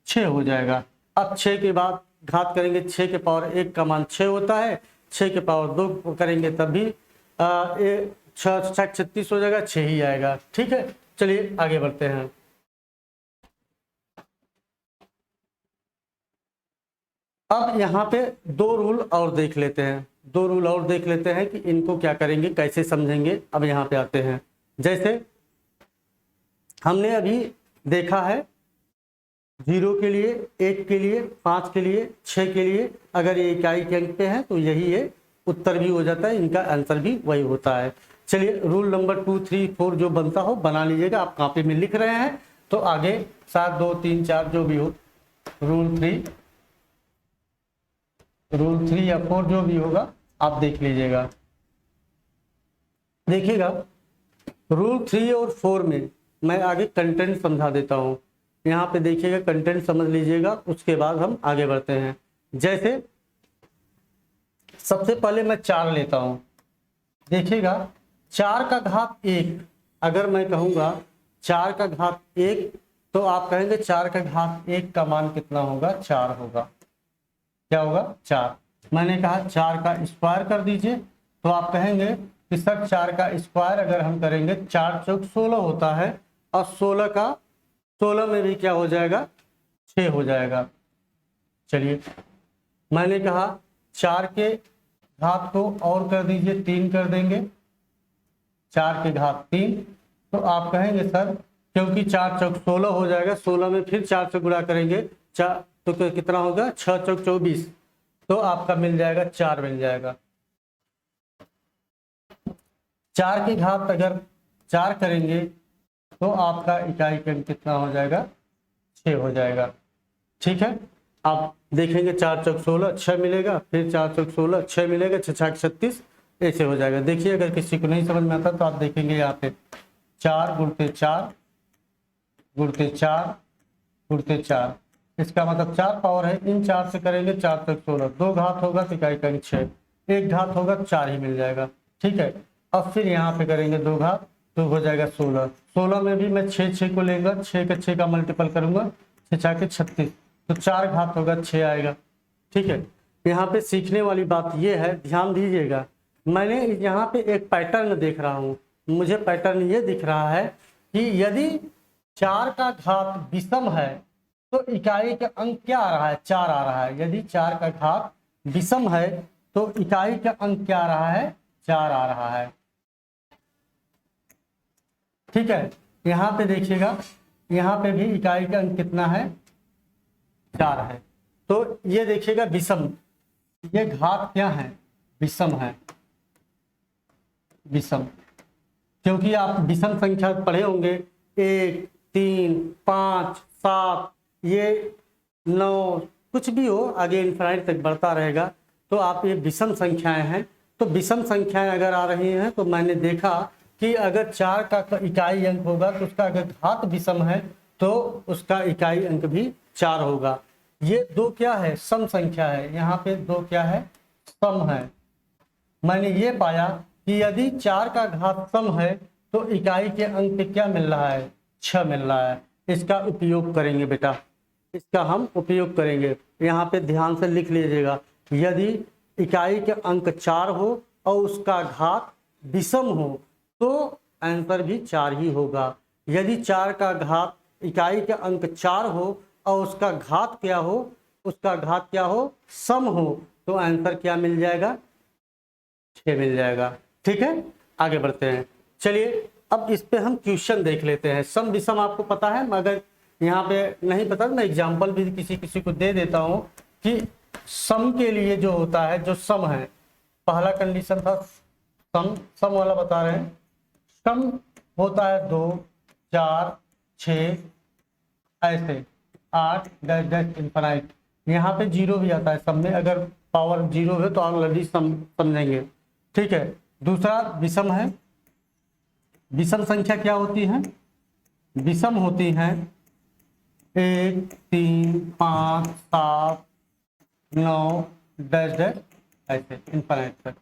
6 हो जाएगा। अब 6 के बाद घात करेंगे, 6 के पावर 1 का मान 6 होता है। 6 के पावर 2 करेंगे तब भी 36 हो जाएगा, 6 ही आएगा। ठीक है, चलिए आगे बढ़ते हैं। अब यहाँ पे 2 रूल और देख लेते हैं। 2 रूल और देख लेते हैं कि इनको क्या करेंगे, कैसे समझेंगे। अब यहाँ पे आते हैं। जैसे हमने अभी देखा है 0 के लिए, 1 के लिए, 5 के लिए, 6 के लिए, अगर ये इकाई के अंक पे है तो यही है, उत्तर भी हो जाता है, इनका आंसर भी वही होता है। चलिए रूल नंबर 2, 3, 4 जो बनता हो बना लीजिएगा। आप कॉपी में लिख रहे हैं तो आगे 7, 2, 3, 4 जो भी हो, रूल 3 या 4 जो भी होगा आप देख लीजिएगा। देखिएगा रूल 3 और 4 में मैं आगे कंटेंट समझा देता हूँ। यहाँ पे देखिएगा, कंटेंट समझ लीजिएगा, उसके बाद हम आगे बढ़ते हैं। जैसे सबसे पहले मैं 4 लेता हूँ। देखिएगा 4 का घात 1, अगर मैं कहूँगा 4 का घात 1 तो आप कहेंगे 4 का घात 1 का मान कितना होगा, 4 होगा। क्या होगा, 4। मैंने कहा 4 का स्क्वायर कर दीजिए, तो आप कहेंगे कि सर 4 का स्क्वायर अगर हम करेंगे 4 चौक 16 होता है, और 16 में भी क्या हो जाएगा, 6 हो जाएगा। चलिए मैंने कहा 4 के घात को और कर दीजिए, 3 कर देंगे, 4 के घात 3। तो आप कहेंगे सर क्योंकि 4 चौक 16 हो जाएगा, 16 में फिर 4 से गुणा करेंगे, 4 तो कितना होगा, 6 चौक 24, तो आपका मिल जाएगा 4 मिल जाएगा। 4 के घात अगर 4 करेंगे तो आपका इकाई का अंक कितना हो जाएगा, 6 हो जाएगा। ठीक है, आप देखेंगे 4 चौक 16, 6 मिलेगा, फिर 4 चौक 16, 6 मिलेगा, 6 छक 36, ऐसे हो जाएगा। देखिए अगर किसी को नहीं समझ में आता तो आप देखेंगे यहाँ पे 4 गुणते 4 गुणते 4 गुणते 4, इसका मतलब 4 पावर है, इन 4 से करेंगे 4 तक 16, 2 घात होगा तो इकाई का अंक 6, 1 घात होगा 4 ही मिल जाएगा। ठीक है, अब फिर यहाँ पे करेंगे 2 घात तो हो जाएगा 16, 16 में भी मैं 6 को लेगा, 6 का मल्टीपल करूंगा, 6 के 36, तो 4 घात होगा 6 आएगा। ठीक है, यहाँ पे सीखने वाली बात ये है, ध्यान दीजिएगा, मैंने यहाँ पे एक पैटर्न देख रहा हूँ, मुझे पैटर्न ये दिख रहा है कि यदि 4 का घात विषम है तो इकाई का अंक क्या आ रहा है, 4 आ रहा है। यदि 4 का घात विषम है तो इकाई का अंक क्या आ रहा है, 4 आ रहा है। ठीक है, यहाँ पे देखिएगा, यहाँ पे भी इकाई का अंक कितना है, 4 है। तो ये देखिएगा विषम, ये घात क्या है, विषम है, विषम, क्योंकि आप विषम संख्या पढ़े होंगे, 1, 3, 5, 7, ये 9, कुछ भी हो आगे इनफाइनाइट तक बढ़ता रहेगा, तो आप ये विषम संख्याएं हैं। तो विषम संख्याएं अगर आ रही हैं तो मैंने देखा कि अगर 4 का इकाई अंक होगा तो उसका अगर घात विषम है तो उसका इकाई अंक भी 4 होगा। ये 2 क्या है, सम संख्या है, यहाँ पे 2 क्या है, सम है। मैंने ये पाया कि यदि 4 का घात सम है तो इकाई के अंक पे क्या मिल रहा है, 6 मिल रहा है। इसका उपयोग करेंगे बेटा, इसका हम उपयोग करेंगे। यहाँ पे ध्यान से लिख लीजिएगा, यदि इकाई के अंक 4 हो और उसका घात विषम हो तो आंसर भी 4 ही होगा। यदि 4 का घात इकाई के अंक 4 हो और उसका घात क्या हो, उसका घात क्या हो, सम हो, तो आंसर क्या मिल जाएगा, 6 मिल जाएगा। ठीक है, आगे बढ़ते हैं। चलिए अब इस पे हम क्वेश्चन देख लेते हैं। सम विषम आपको पता है, मगर यहाँ पे नहीं पता, मैं एग्जाम्पल भी किसी को दे देता हूँ कि सम के लिए जो होता है, जो सम है, पहला कंडीशन था सम, सम वाला बता रहे हैं। सम होता है 2, 4, 6, ऐसे 8 डैश डैश इनफाइनाइट। यहाँ पे 0 भी आता है सम में, अगर पावर 0 है तो ऑलरेडी सम समझेंगे। ठीक है, दूसरा विषम है। विषम संख्या क्या होती है, विषम होती हैं 1, 3, 5, 7, 9 डैश डैश ऐसे इनफाइनाइट तक।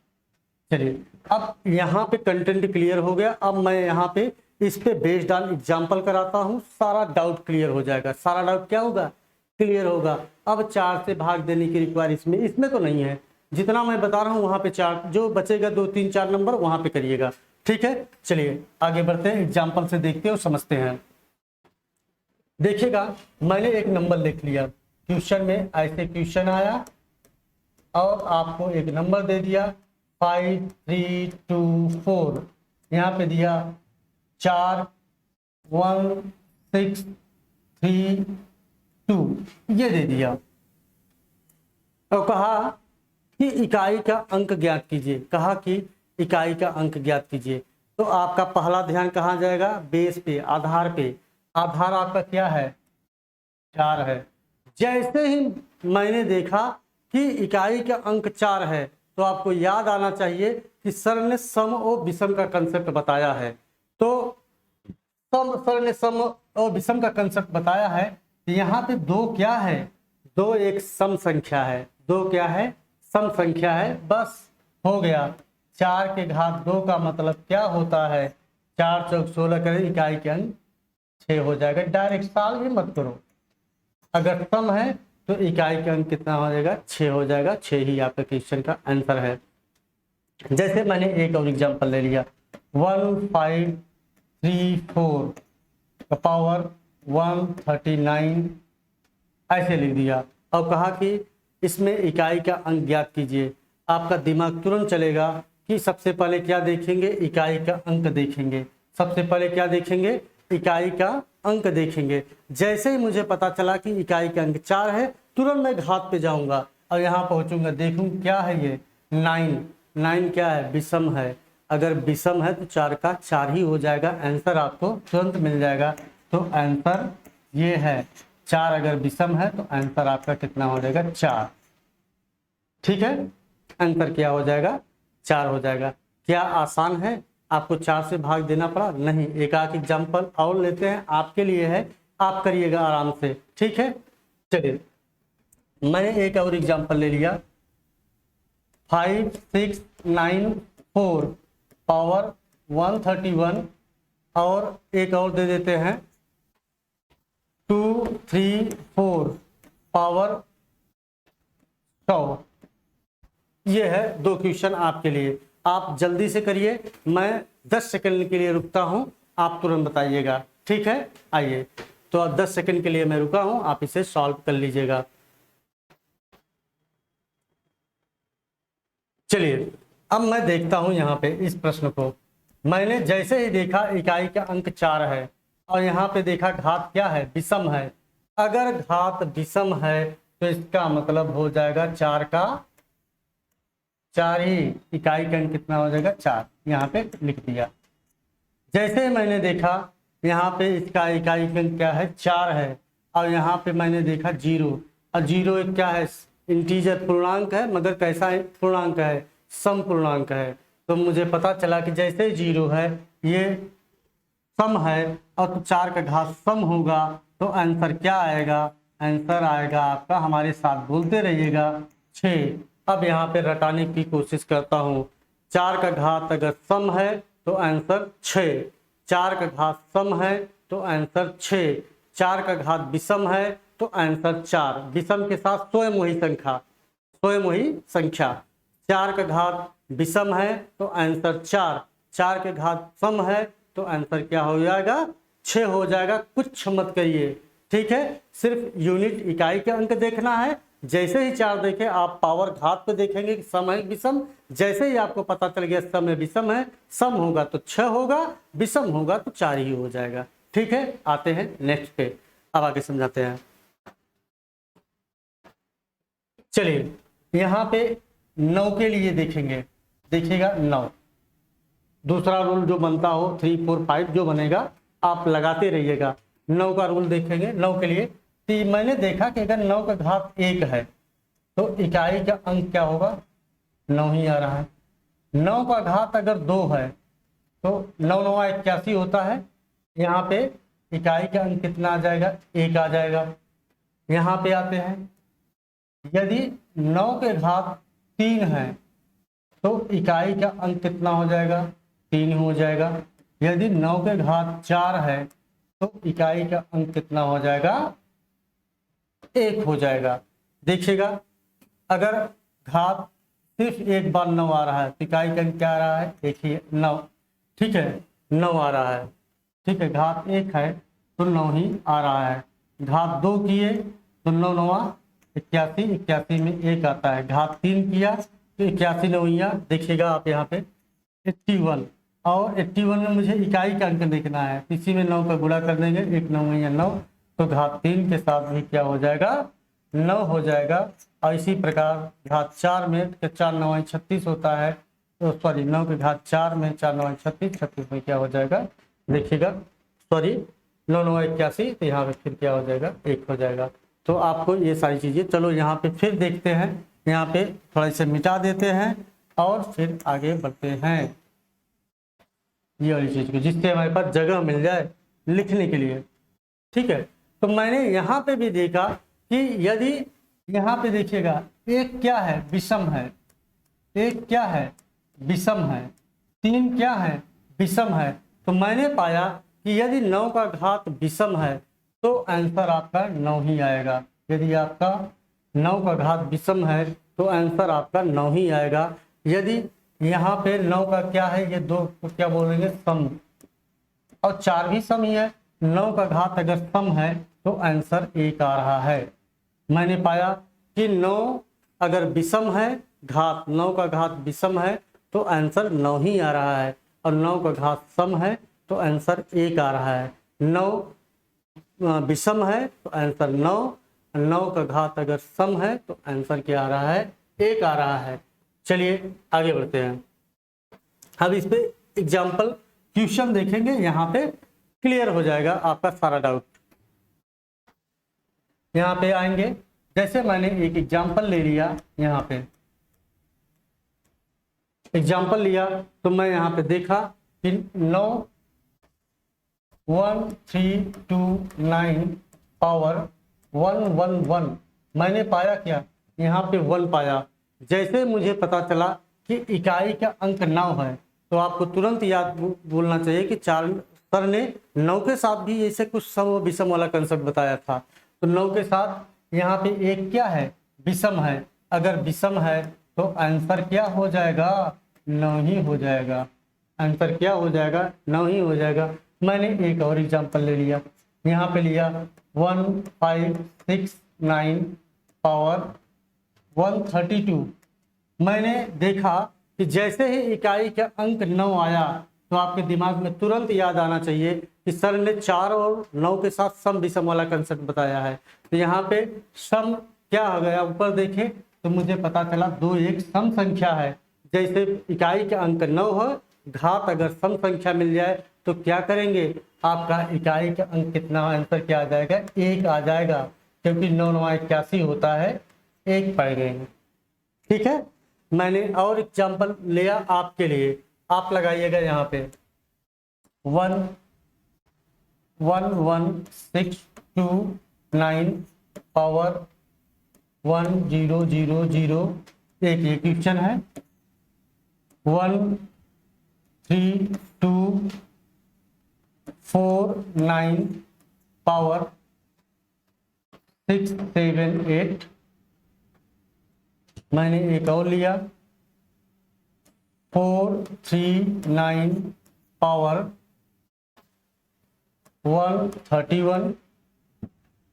चलिए अब यहाँ पे कंटेंट क्लियर हो गया। अब मैं यहाँ पे इस पे बेस्ड डाल एग्जाम्पल कराता हूँ, सारा डाउट क्लियर हो जाएगा। सारा डाउट क्या होगा, क्लियर होगा। अब 4 से भाग देने की रिक्वायर इसमें तो नहीं है, जितना मैं बता रहा हूँ वहाँ पे 4, जो बचेगा 2, 3, 4 नंबर वहाँ पे करिएगा। ठीक है, चलिए आगे बढ़ते हैं, एग्जाम्पल से देखते हैं और समझते हैं। देखिएगा, मैंने एक नंबर लिख लिया, क्वेश्चन में ऐसे क्वेश्चन आया और आपको एक नंबर दे दिया 5, 3, 2, 4, यहाँ पे दिया 4, 1, 6, 3, 2, ये दे दिया और कहा कि इकाई का अंक ज्ञात कीजिए। कहा कि इकाई का अंक ज्ञात कीजिए। तो आपका पहला ध्यान कहाँ जाएगा, बेस पे, आधार पे। आधार आपका क्या है, 4 है। जैसे ही मैंने देखा कि इकाई का अंक 4 है तो आपको याद आना चाहिए कि सर ने सम और विषम का कंसेप्ट बताया है। तो सर ने सम और विषम का कंसेप्ट बताया है। यहाँ पे 2 क्या है, 2 एक सम संख्या है, 2 क्या है, सम संख्या है, बस हो गया। 4 के घात 2 का मतलब क्या होता है, 4 चौक 16 करें, इकाई के अंक 6 हो जाएगा। डायरेक्ट सॉल्व ही मत करो, अगर सम है तो इकाई का अंक कितना हो जाएगा, 6 हो जाएगा। 6 ही आपका क्वेश्चन का आंसर है। जैसे मैंने एक और एग्जांपल ले लिया, 1, 5, 3, 4 का पावर 139 ऐसे लिख दिया और कहा कि इसमें इकाई का अंक ज्ञात कीजिए। आपका दिमाग तुरंत चलेगा कि सबसे पहले क्या देखेंगे, इकाई का अंक देखेंगे। सबसे पहले क्या देखेंगे, इकाई का अंक देखेंगे। जैसे ही मुझे पता चला कि इकाई का अंक 4 है, तुरंत मैं घात पे जाऊंगा और यहाँ पहुंचूंगा, देखूं क्या है ये, 9 क्या है, विषम है। अगर विषम है तो 4 का 4 ही हो जाएगा, आंसर आपको तुरंत मिल जाएगा। तो आंसर ये है 4। अगर विषम है तो आंसर आपका कितना हो जाएगा, 4। ठीक है, आंसर क्या हो जाएगा, 4 हो जाएगा। क्या आसान है, आपको 4 से भाग देना पड़ा नहीं। एक आध एग्जाम्पल और लेते हैं, आपके लिए है, आप करिएगा आराम से। ठीक है, चलिए मैंने एक और एग्जांपल ले लिया, 5694 पावर 131, और एक और दे देते हैं 234 पावर 100। ये है दो क्वेश्चन आपके लिए, आप जल्दी से करिए, मैं 10 सेकंड के लिए रुकता हूं, आप तुरंत बताइएगा, ठीक है। आइए, तो अब 10 सेकंड के लिए मैं रुका हूं, आप इसे सॉल्व कर लीजिएगा। चलिए अब मैं देखता हूं यहाँ पे इस प्रश्न को। मैंने जैसे ही देखा इकाई का अंक 4 है और यहाँ पे देखा घात क्या है, विषम है। अगर घात विषम है तो इसका मतलब हो जाएगा 4 का 4 ही, इकाई का अंक कितना हो जाएगा 4, यहाँ पे लिख दिया। जैसे मैंने देखा यहाँ पे इसका इकाई का अंक क्या है 4 है, और यहाँ पे मैंने देखा 0, और 0 एक क्या है, इंटीजर पूर्णांक है, मगर कैसा है पूर्णांक है, सम पूर्णांक है। तो मुझे पता चला कि जैसे 0 है ये सम है और 4 का घात सम होगा, तो आंसर क्या आएगा, आंसर आएगा आपका, हमारे साथ बोलते रहिएगा, 6। अब यहाँ पे रटाने की कोशिश करता हूँ। 4 का घात अगर सम है तो आंसर 6, 4 का घात सम है तो आंसर 6, 4 का घात विषम है तो आंसर 4, विषम के साथ स्वयंवही संख्या, स्वयंवही संख्या। 4 का घात विषम है तो आंसर 4, 4 के घात सम है तो आंसर क्या हो जाएगा, 6 हो जाएगा। कुछ मत करिए, ठीक है, सिर्फ यूनिट इकाई का अंक देखना है। जैसे ही 4 देखें आप पावर घात पे देखेंगे कि सम है विषम, जैसे ही आपको पता चल गया सम है विषम है, सम होगा तो 6 होगा, विषम होगा तो 4 ही हो जाएगा, ठीक है। आते हैं नेक्स्ट पे, अब आगे समझाते हैं। चलिए यहाँ पे 9 के लिए देखेंगे, देखिएगा 9, दूसरा रूल जो बनता हो 3 4 5 जो बनेगा आप लगाते रहिएगा। 9 का रूल देखेंगे 9 के लिए। तो मैंने देखा कि अगर 9 का घात 1 है तो इकाई का अंक क्या होगा, 9 ही आ रहा है। 9 का घात अगर 2 है तो 9 9 81 होता है, यहाँ पे इकाई का अंक कितना आ जाएगा, 1 आ जाएगा। यहाँ पे आते हैं, यदि 9 के घात 3 है तो इकाई का अंक कितना हो जाएगा, 3 हो जाएगा। यदि 9 के घात 4 है तो इकाई का अंक कितना हो जाएगा, 1 हो जाएगा। देखिएगा अगर घात सिर्फ एक बार 9 आ रहा है तो इकाई का अंक क्या आ रहा है, देखिए 9, ठीक है, 9 आ रहा है, ठीक है। घात 1 है तो 9 ही आ रहा है। घात 2 किए तो 9 9 81, 81 में 1 आता है। घात 3 किया तो 81 9, देखिएगा आप यहाँ पे 81, और 81 में मुझे इकाई का अंक देखना है, इसी में 9 का गुणा कर देंगे, 1 9 या 9, तो घात 3 के साथ भी क्या हो जाएगा, 9 हो जाएगा। और इसी प्रकार घात 4 में 4 9 36 होता है, तो सॉरी 9 के घात 4 में 4 9 36, 36 में क्या हो जाएगा, देखिएगा सॉरी 9 9 81, तो यहाँ पे फिर क्या हो जाएगा, 1 हो जाएगा। तो आपको ये सारी चीज़ें, चलो यहाँ पे फिर देखते हैं, यहाँ पे थोड़ा इसे मिटा देते हैं और फिर आगे बढ़ते हैं ये वाली चीज़ को, जिससे हमारे पास जगह मिल जाए लिखने के लिए, ठीक है। तो मैंने यहाँ पे भी देखा कि यदि यहाँ पे देखिएगा एक क्या है, विषम है, एक क्या है, विषम है, 3 क्या है, विषम है, तो मैंने पाया कि यदि 9 का घात विषम है तो आंसर आपका 9 ही आएगा। यदि आपका 9 का घात विषम है तो आंसर आपका 9 ही आएगा। यदि यहाँ पे 9 का क्या है, ये 2 को क्या बोलेंगे, सम, और 4 भी सम ही है। 9 का घात अगर सम है तो आंसर 1 आ रहा है। मैंने पाया कि 9 अगर विषम है, घात 9 का घात विषम है तो आंसर 9 ही आ रहा है, और 9 का घात सम है तो आंसर 1 आ रहा है। 9 विषम है तो आंसर 9, 9 का घात अगर सम है तो आंसर क्या आ रहा है, 1 आ रहा है। चलिए आगे बढ़ते हैं। अब इस पे एग्जाम्पल क्वेश्चन देखेंगे, यहाँ पे क्लियर हो जाएगा आपका सारा डाउट। यहाँ पे आएंगे, जैसे मैंने एक एग्जाम्पल ले लिया, यहाँ पे एग्जाम्पल लिया तो मैं यहाँ पे देखा कि 9 1329 पावर 111 मैंने पाया क्या, यहाँ पे 1 पाया। जैसे मुझे पता चला कि इकाई का अंक 9 है तो आपको तुरंत याद बोलना चाहिए कि सर ने 9 के साथ भी ऐसे कुछ सम और विषम वाला कंसेप्ट बताया था। तो 9 के साथ यहाँ पे एक क्या है, विषम है। अगर विषम है तो आंसर क्या हो जाएगा, 9 ही हो जाएगा। आंसर क्या हो जाएगा, 9 ही हो जाएगा। मैंने एक और एग्जांपल ले लिया, यहाँ पे लिया 1569 पावर 132। मैंने देखा कि जैसे ही इकाई का अंक 9 आया तो आपके दिमाग में तुरंत याद आना चाहिए कि सर ने 4 और 9 के साथ सम विषम वाला कंसेप्ट बताया है। तो यहाँ पे सम क्या हो गया, ऊपर देखे तो मुझे पता चला 2 एक सम संख्या है। जैसे इकाई का अंक 9 हो, घात अगर सम संख्या मिल जाए तो क्या करेंगे, आपका इकाई का अंक कितना, आंसर क्या आ जाएगा, 1 आ जाएगा, क्योंकि 9 9 81 होता है, 1 पड़ गए। ठीक है, मैंने और एग्जांपल लिया आपके लिए, आप लगाइएगा यहाँ पे 11629 पावर 1000। एक ये क्वेश्चन है 1324 पावर 678। मैंने एक और लिया 439 पावर 131।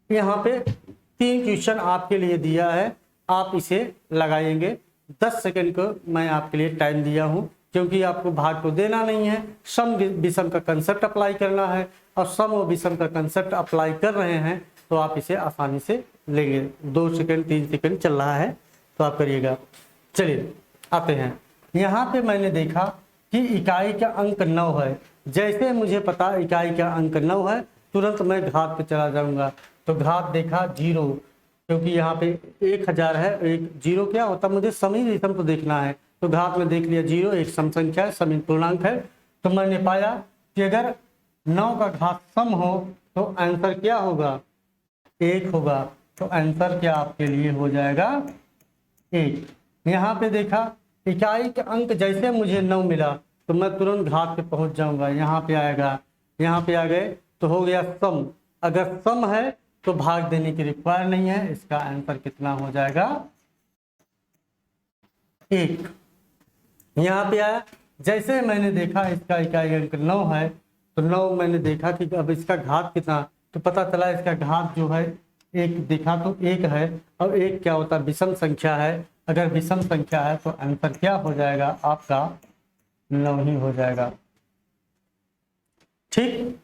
यहाँ पे 3 क्वेश्चन आपके लिए दिया है, आप इसे लगाएंगे। 10 सेकंड को मैं आपके लिए टाइम दिया हूँ, क्योंकि आपको भाग को देना नहीं है, सम विषम का कंसेप्ट अप्लाई करना है, और सम और विषम का कंसेप्ट अप्लाई कर रहे हैं तो आप इसे आसानी से लेंगे। 2 सेकंड 3 सेकंड चल रहा है तो आप करिएगा। चलिए आते हैं, यहाँ पे मैंने देखा कि इकाई का अंक 9 है। जैसे मुझे पता इकाई का अंक 9 है, तुरंत मैं घात पे चला जाऊंगा। तो घात देखा 0, क्योंकि यहाँ पे 1000 है, एक 0 क्या होता, मुझे समी विषम को देखना है। तो घात में देख लिया 0, एक सम संख्या है, सम पूर्णांक है। तो मैंने पाया कि अगर 9 का घात सम हो तो आंसर क्या होगा, 1 होगा। तो आंसर क्या आपके लिए हो जाएगा, 1। यहाँ पे देखा इकाई का अंक जैसे मुझे 9 मिला तो मैं तुरंत घात पे पहुंच जाऊंगा, यहाँ पे आएगा, यहाँ पे आ गए तो हो गया सम। अगर सम है तो भाग देने की रिक्वायर नहीं है, इसका आंसर कितना हो जाएगा, 1। यहाँ पे आया, जैसे मैंने देखा इसका इकाई अंक 9 है तो 9 मैंने देखा कि अब इसका घात कितना, तो पता चला इसका घात जो है 1 देखा तो 1 है, और 1 क्या होता है, विषम संख्या है। अगर विषम संख्या है तो आंसर क्या हो जाएगा आपका, 9 ही हो जाएगा। ठीक,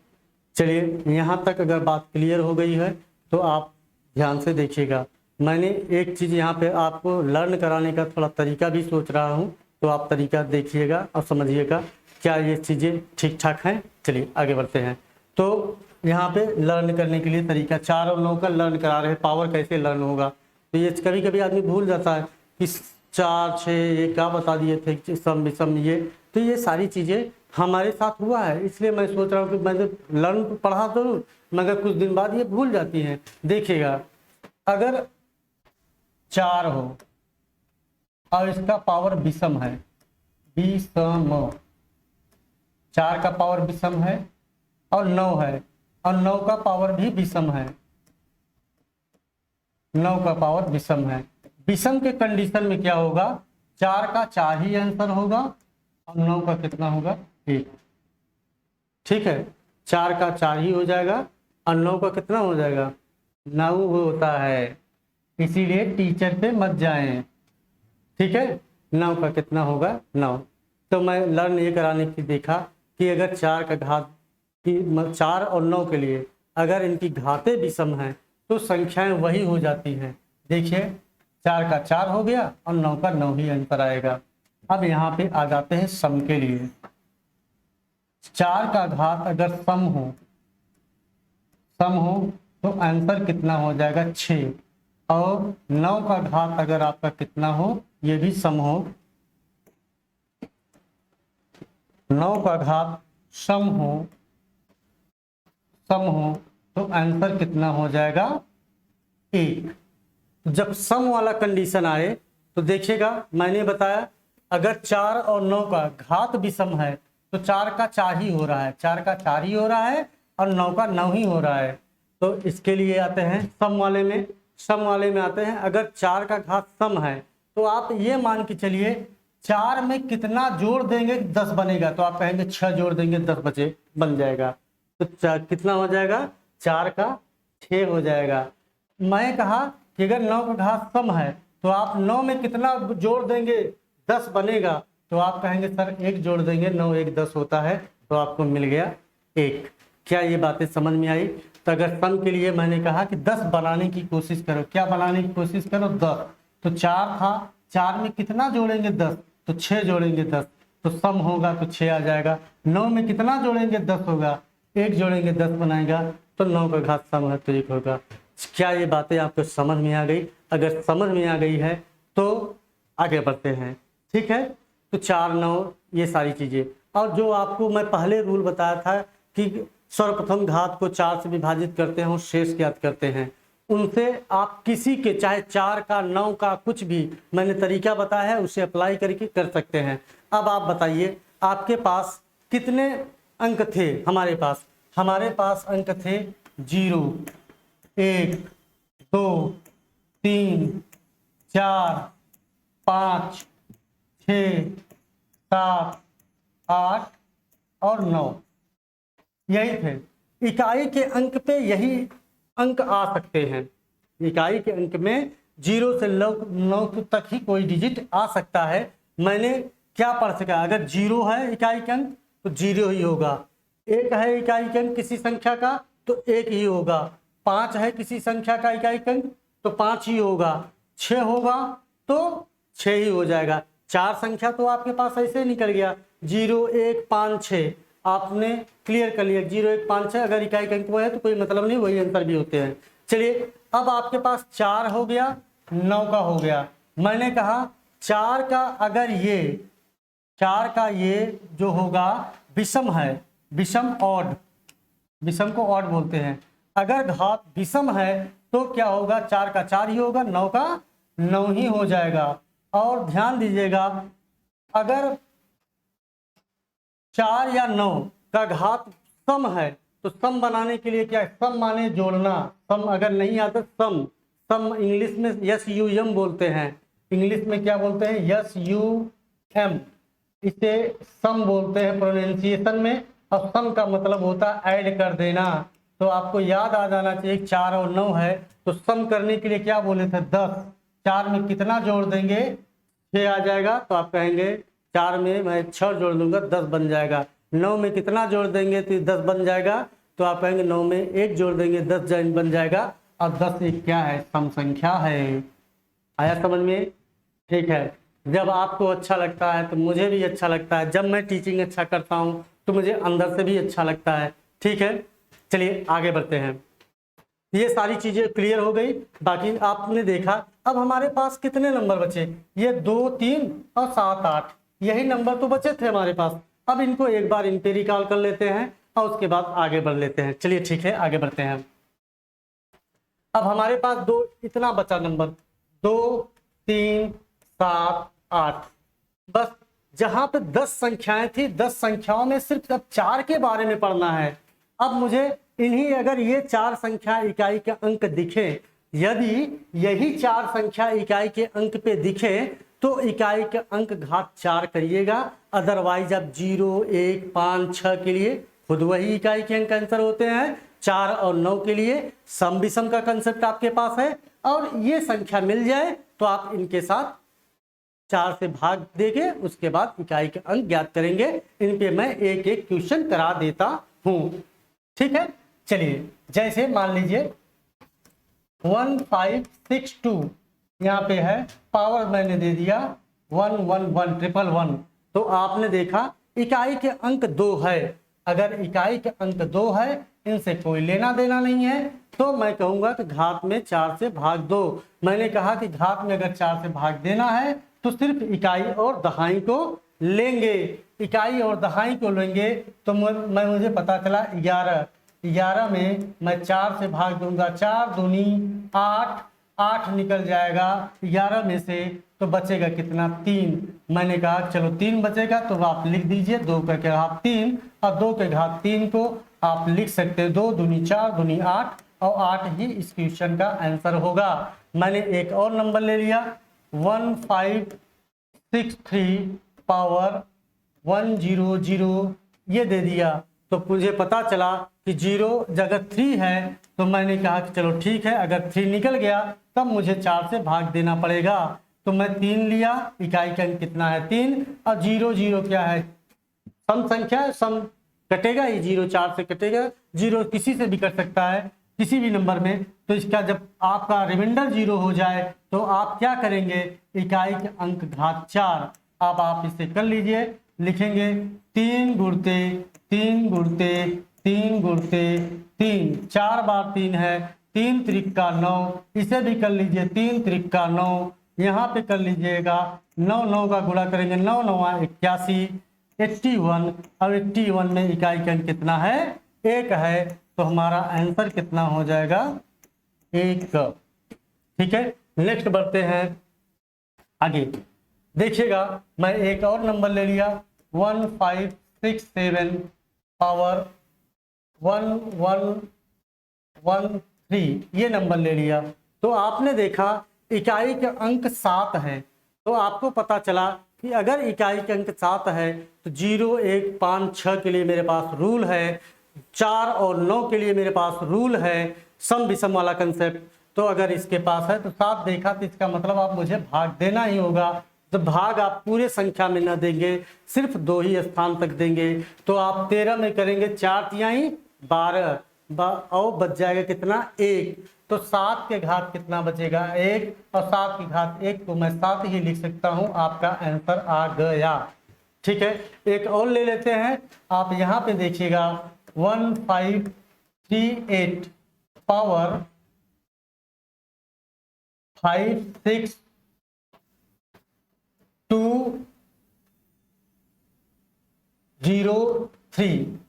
चलिए यहाँ तक अगर बात क्लियर हो गई है तो आप ध्यान से देखिएगा। मैंने एक चीज़ यहाँ पे आपको लर्न कराने का थोड़ा तरीका भी सोच रहा हूँ, तो आप तरीका देखिएगा और समझिएगा क्या ये चीज़ें ठीक ठाक हैं। चलिए आगे बढ़ते हैं। तो यहाँ पे लर्न करने के लिए तरीका 4 और 9 का लर्न करा रहे हैं, पावर कैसे लर्न होगा। तो ये कभी कभी आदमी भूल जाता है कि 4 6 ये क्या बता दिए थे, सम विषम, ये तो ये सारी चीज़ें हमारे साथ हुआ है, इसलिए मैं सोच रहा हूँ कि मैं लर्न पढ़ा तो, मगर कुछ दिन बाद ये भूल जाती हैं। देखिएगा, अगर 4 हो और इसका पावर विषम है, विषम, 4 का पावर विषम है और 9 है, और 9 का पावर भी विषम है, 9 का पावर विषम है। विषम के कंडीशन में क्या होगा, 4 का 4 ही आंसर होगा और 9 का कितना होगा, 1। ठीक है, 4 का 4 ही हो जाएगा और 9 का कितना हो जाएगा, 9 होता है। इसीलिए टीचर पे मत जाएं। ठीक है, 9 का कितना होगा, 9। तो मैं लर्न ये कराने की देखा कि अगर 4 का घात की 4 और 9 के लिए अगर इनकी घातें विषम हैं तो संख्याएं वही हो जाती हैं। देखिए 4 का 4 हो गया और 9 का 9 ही आंसर आएगा। अब यहाँ पे आ जाते हैं सम के लिए। 4 का घात अगर सम हो तो आंसर कितना हो जाएगा, 6। और 9 का घात अगर आपका कितना हो, ये भी सम हो, 9 का घात सम हो तो आंसर कितना हो जाएगा, 1। जब सम वाला कंडीशन आए तो देखिएगा, मैंने बताया अगर 4 और 9 का घात विषम है तो 4 का 4 ही हो रहा है, 4 का 4 ही हो रहा है और 9 का 9 ही हो रहा है। तो इसके लिए आते हैं सम वाले में, सम वाले में आते हैं अगर 4 का घात सम है तो आप ये मान के चलिए 4 में कितना जोड़ देंगे 10 बनेगा, तो आप कहेंगे 6 जोड़ देंगे 10 बचे बन जाएगा। तो कितना हो जाएगा, 4 का 6 हो जाएगा। मैं कहा कि अगर 9 का घात सम है तो आप 9 में कितना जोड़ देंगे 10 बनेगा, तो आप कहेंगे सर 1 जोड़ देंगे, 9 1 10 होता है, तो आपको मिल गया 1। क्या ये बातें समझ में आई? तो अगर सम के लिए मैंने कहा कि 10 बनाने की कोशिश करो, क्या बनाने की कोशिश करो 10, तो 4 था, 4 में कितना जोड़ेंगे 10, तो 6 जोड़ेंगे 10, तो सम होगा तो 6 आ जाएगा। 9 में कितना जोड़ेंगे 10 होगा, 1 जोड़ेंगे 10 बनाएगा, तो 9 का घात सम है तो 1 होगा। क्या ये बातें आपको समझ में आ गई? अगर समझ में आ गई है तो आगे बढ़ते हैं, ठीक है। तो 4 9 ये सारी चीज़ें, और जो आपको मैं पहले रूल बताया था कि सर्वप्रथम घात को 4 से विभाजित करते हैं और शेष ज्ञात करते हैं, उनसे आप किसी के चाहे 4 का 9 का कुछ भी मैंने तरीका बताया है उसे अप्लाई करके कर सकते हैं। अब आप बताइए आपके पास कितने अंक थे? हमारे पास अंक थे 0 1 2 3 4 5 6 7 8 और 9, यही थे। इकाई के अंक पे यही अंक आ सकते हैं। इकाई के अंक में 0 से 9 तक ही कोई डिजिट आ सकता है। मैंने क्या पढ़ सका, अगर 0 है इकाई के अंक तो 0 ही होगा, 1 है इकाई के अंक किसी संख्या का तो 1 ही होगा, 5 है किसी संख्या का इकाई के अंक तो 5 ही होगा, 6 होगा तो 6 ही हो जाएगा। 4 संख्या तो आपके पास ऐसे निकल गया 0 1 5 6, आपने क्लियर कर लिया 0 1 5 6, अगर इकाई का अंक वो है तो कोई मतलब नहीं, वही आंसर भी होते हैं। चलिए अब आपके पास 4 हो गया, 9 का हो गया। मैंने कहा 4 का अगर ये 4 का ये जो होगा विषम है, विषम ऑड, विषम को ऑड बोलते हैं। अगर घात विषम है तो क्या होगा, 4 का 4 ही होगा, 9 का 9 ही हो जाएगा। और ध्यान दीजिएगा अगर 4 या 9 का घात सम है तो सम बनाने के लिए क्या है, सम माने जोड़ना, सम अगर नहीं आता सम, सम इंग्लिश में SUM बोलते हैं, इंग्लिश में क्या बोलते हैं SUM, इसे सम बोलते हैं प्रोनाउंसिएशन में। और सम का मतलब होता है ऐड कर देना, तो आपको याद आ जाना चाहिए 4 और 9 है तो सम करने के लिए क्या बोले थे 10, 4 में कितना जोड़ देंगे 6 आ जाएगा, तो आप कहेंगे 4 में मैं 6 जोड़ दूंगा 10 बन जाएगा। 9 में कितना जोड़ देंगे तो 10 बन जाएगा, तो आप कहेंगे 9 में 1 जोड़ देंगे 10 बन जाएगा। और 10 एक क्या है, सम संख्या है। आया समझ में? ठीक है, जब आपको अच्छा लगता है तो मुझे भी अच्छा लगता है, जब मैं टीचिंग अच्छा करता हूँ तो मुझे अंदर से भी अच्छा लगता है। ठीक है, चलिए आगे बढ़ते हैं। ये सारी चीजें क्लियर हो गई। बाकी आपने देखा अब हमारे पास कितने नंबर बचे, ये 2 3 और 7 8, यही नंबर तो बचे थे हमारे पास। अब इनको एक बार इन पे रिकॉल कर लेते हैं और उसके बाद आगे बढ़ लेते हैं। चलिए ठीक है, आगे बढ़ते हैं। अब हमारे पास दो इतना बचा नंबर 2 3 7 8, बस जहां पे 10 संख्याएं थी 10 संख्याओं में सिर्फ अब 4 के बारे में पढ़ना है। अब मुझे इन्हीं अगर ये 4 संख्या इकाई के अंक दिखे, यदि यही 4 संख्या इकाई के अंक पे दिखे तो इकाई के अंक घात 4 करिएगा, अदरवाइज आप 0 1 5 6 के लिए खुद वही इकाई के अंक आंसर होते हैं। 4 और 9 के लिए सम विषम का कंसेप्ट आपके पास है, और ये संख्या मिल जाए तो आप इनके साथ 4 से भाग देंगे, उसके बाद इकाई के अंक ज्ञात करेंगे। इन पे मैं एक एक क्वेश्चन करा देता हूं। ठीक है, चलिए जैसे मान लीजिए 1562 यहाँ पे है, पावर मैंने दे दिया 11111, तो आपने देखा इकाई के अंक 2 है। अगर इकाई के अंक 2 है, इनसे कोई लेना देना नहीं है, तो मैं कहूंगा कि घात में 4 से भाग दो। मैंने कहा कि घात में अगर 4 से भाग देना है तो सिर्फ इकाई और दहाई को लेंगे, इकाई और दहाई को लेंगे तो मुझे पता चला 11। 11 में मैं 4 से भाग दूंगा, 4 दूनी 8, 8 निकल जाएगा 11 में से, तो बचेगा कितना 3। मैंने कहा चलो 3 बचेगा, तो आप लिख दीजिए 2 के घात 3 और 2 के घात 3 को आप लिख सकते हैं 2 दूनी 4 दूनी 8 और 8 ही इस क्वेश्चन का आंसर होगा। मैंने एक और नंबर ले लिया 1563 पावर 100 ये दे दिया, तो मुझे पता चला कि 0 जगह 3 है, तो मैंने कहा कि चलो ठीक है, अगर 3 निकल गया तब मुझे 4 से भाग देना पड़ेगा, तो मैं 3 लिया, इकाई का अंक कितना है 3 और 0 क्या है सम संख्या है, सम कटेगा ही, 0 4 से कटेगा, 0 किसी से भी कट सकता है किसी भी नंबर में, तो इसका जब आपका रिमाइंडर 0 हो जाए तो आप क्या करेंगे, इकाई के अंक घात 4। अब आप इसे कर लीजिए, लिखेंगे 3 गुणते 3 गुणते 3 गुणते 3, 4 बार 3 है, 3 त्रिक 9, इसे भी कर लीजिए 3 त्रिक 9, यहाँ पे कर लीजिएगा 9 का गुणा करेंगे 9 9 81, 81 और 81 में इकाई का अंक कितना है 1 है, तो हमारा आंसर कितना हो जाएगा 1। ठीक है, नेक्स्ट बढ़ते हैं आगे। देखिएगा मैं एक और नंबर ले लिया 1567 पावर 1113 ये नंबर ले लिया, तो आपने देखा इकाई के अंक 7 है, तो आपको पता चला कि अगर इकाई के अंक 7 है तो 0 1 5 6 के लिए मेरे पास रूल है, 4 और 9 के लिए मेरे पास रूल है, सम विषम वाला कंसेप्ट। तो अगर इसके पास है तो 7 देखा, तो इसका मतलब आप मुझे भाग देना ही होगा, तो भाग आप पूरे संख्या में न देंगे, सिर्फ 2 ही स्थान तक देंगे, तो आप 13 में करेंगे 4 तिहाई 12 और बच जाएगा कितना 1, तो 7 के घात कितना बचेगा 1 और 7 की घात 1 को मैं 7 ही लिख सकता हूं, आपका आंसर आ गया। ठीक है, एक और ले लेते हैं, आप यहाँ पे देखिएगा 1538 पावर 56203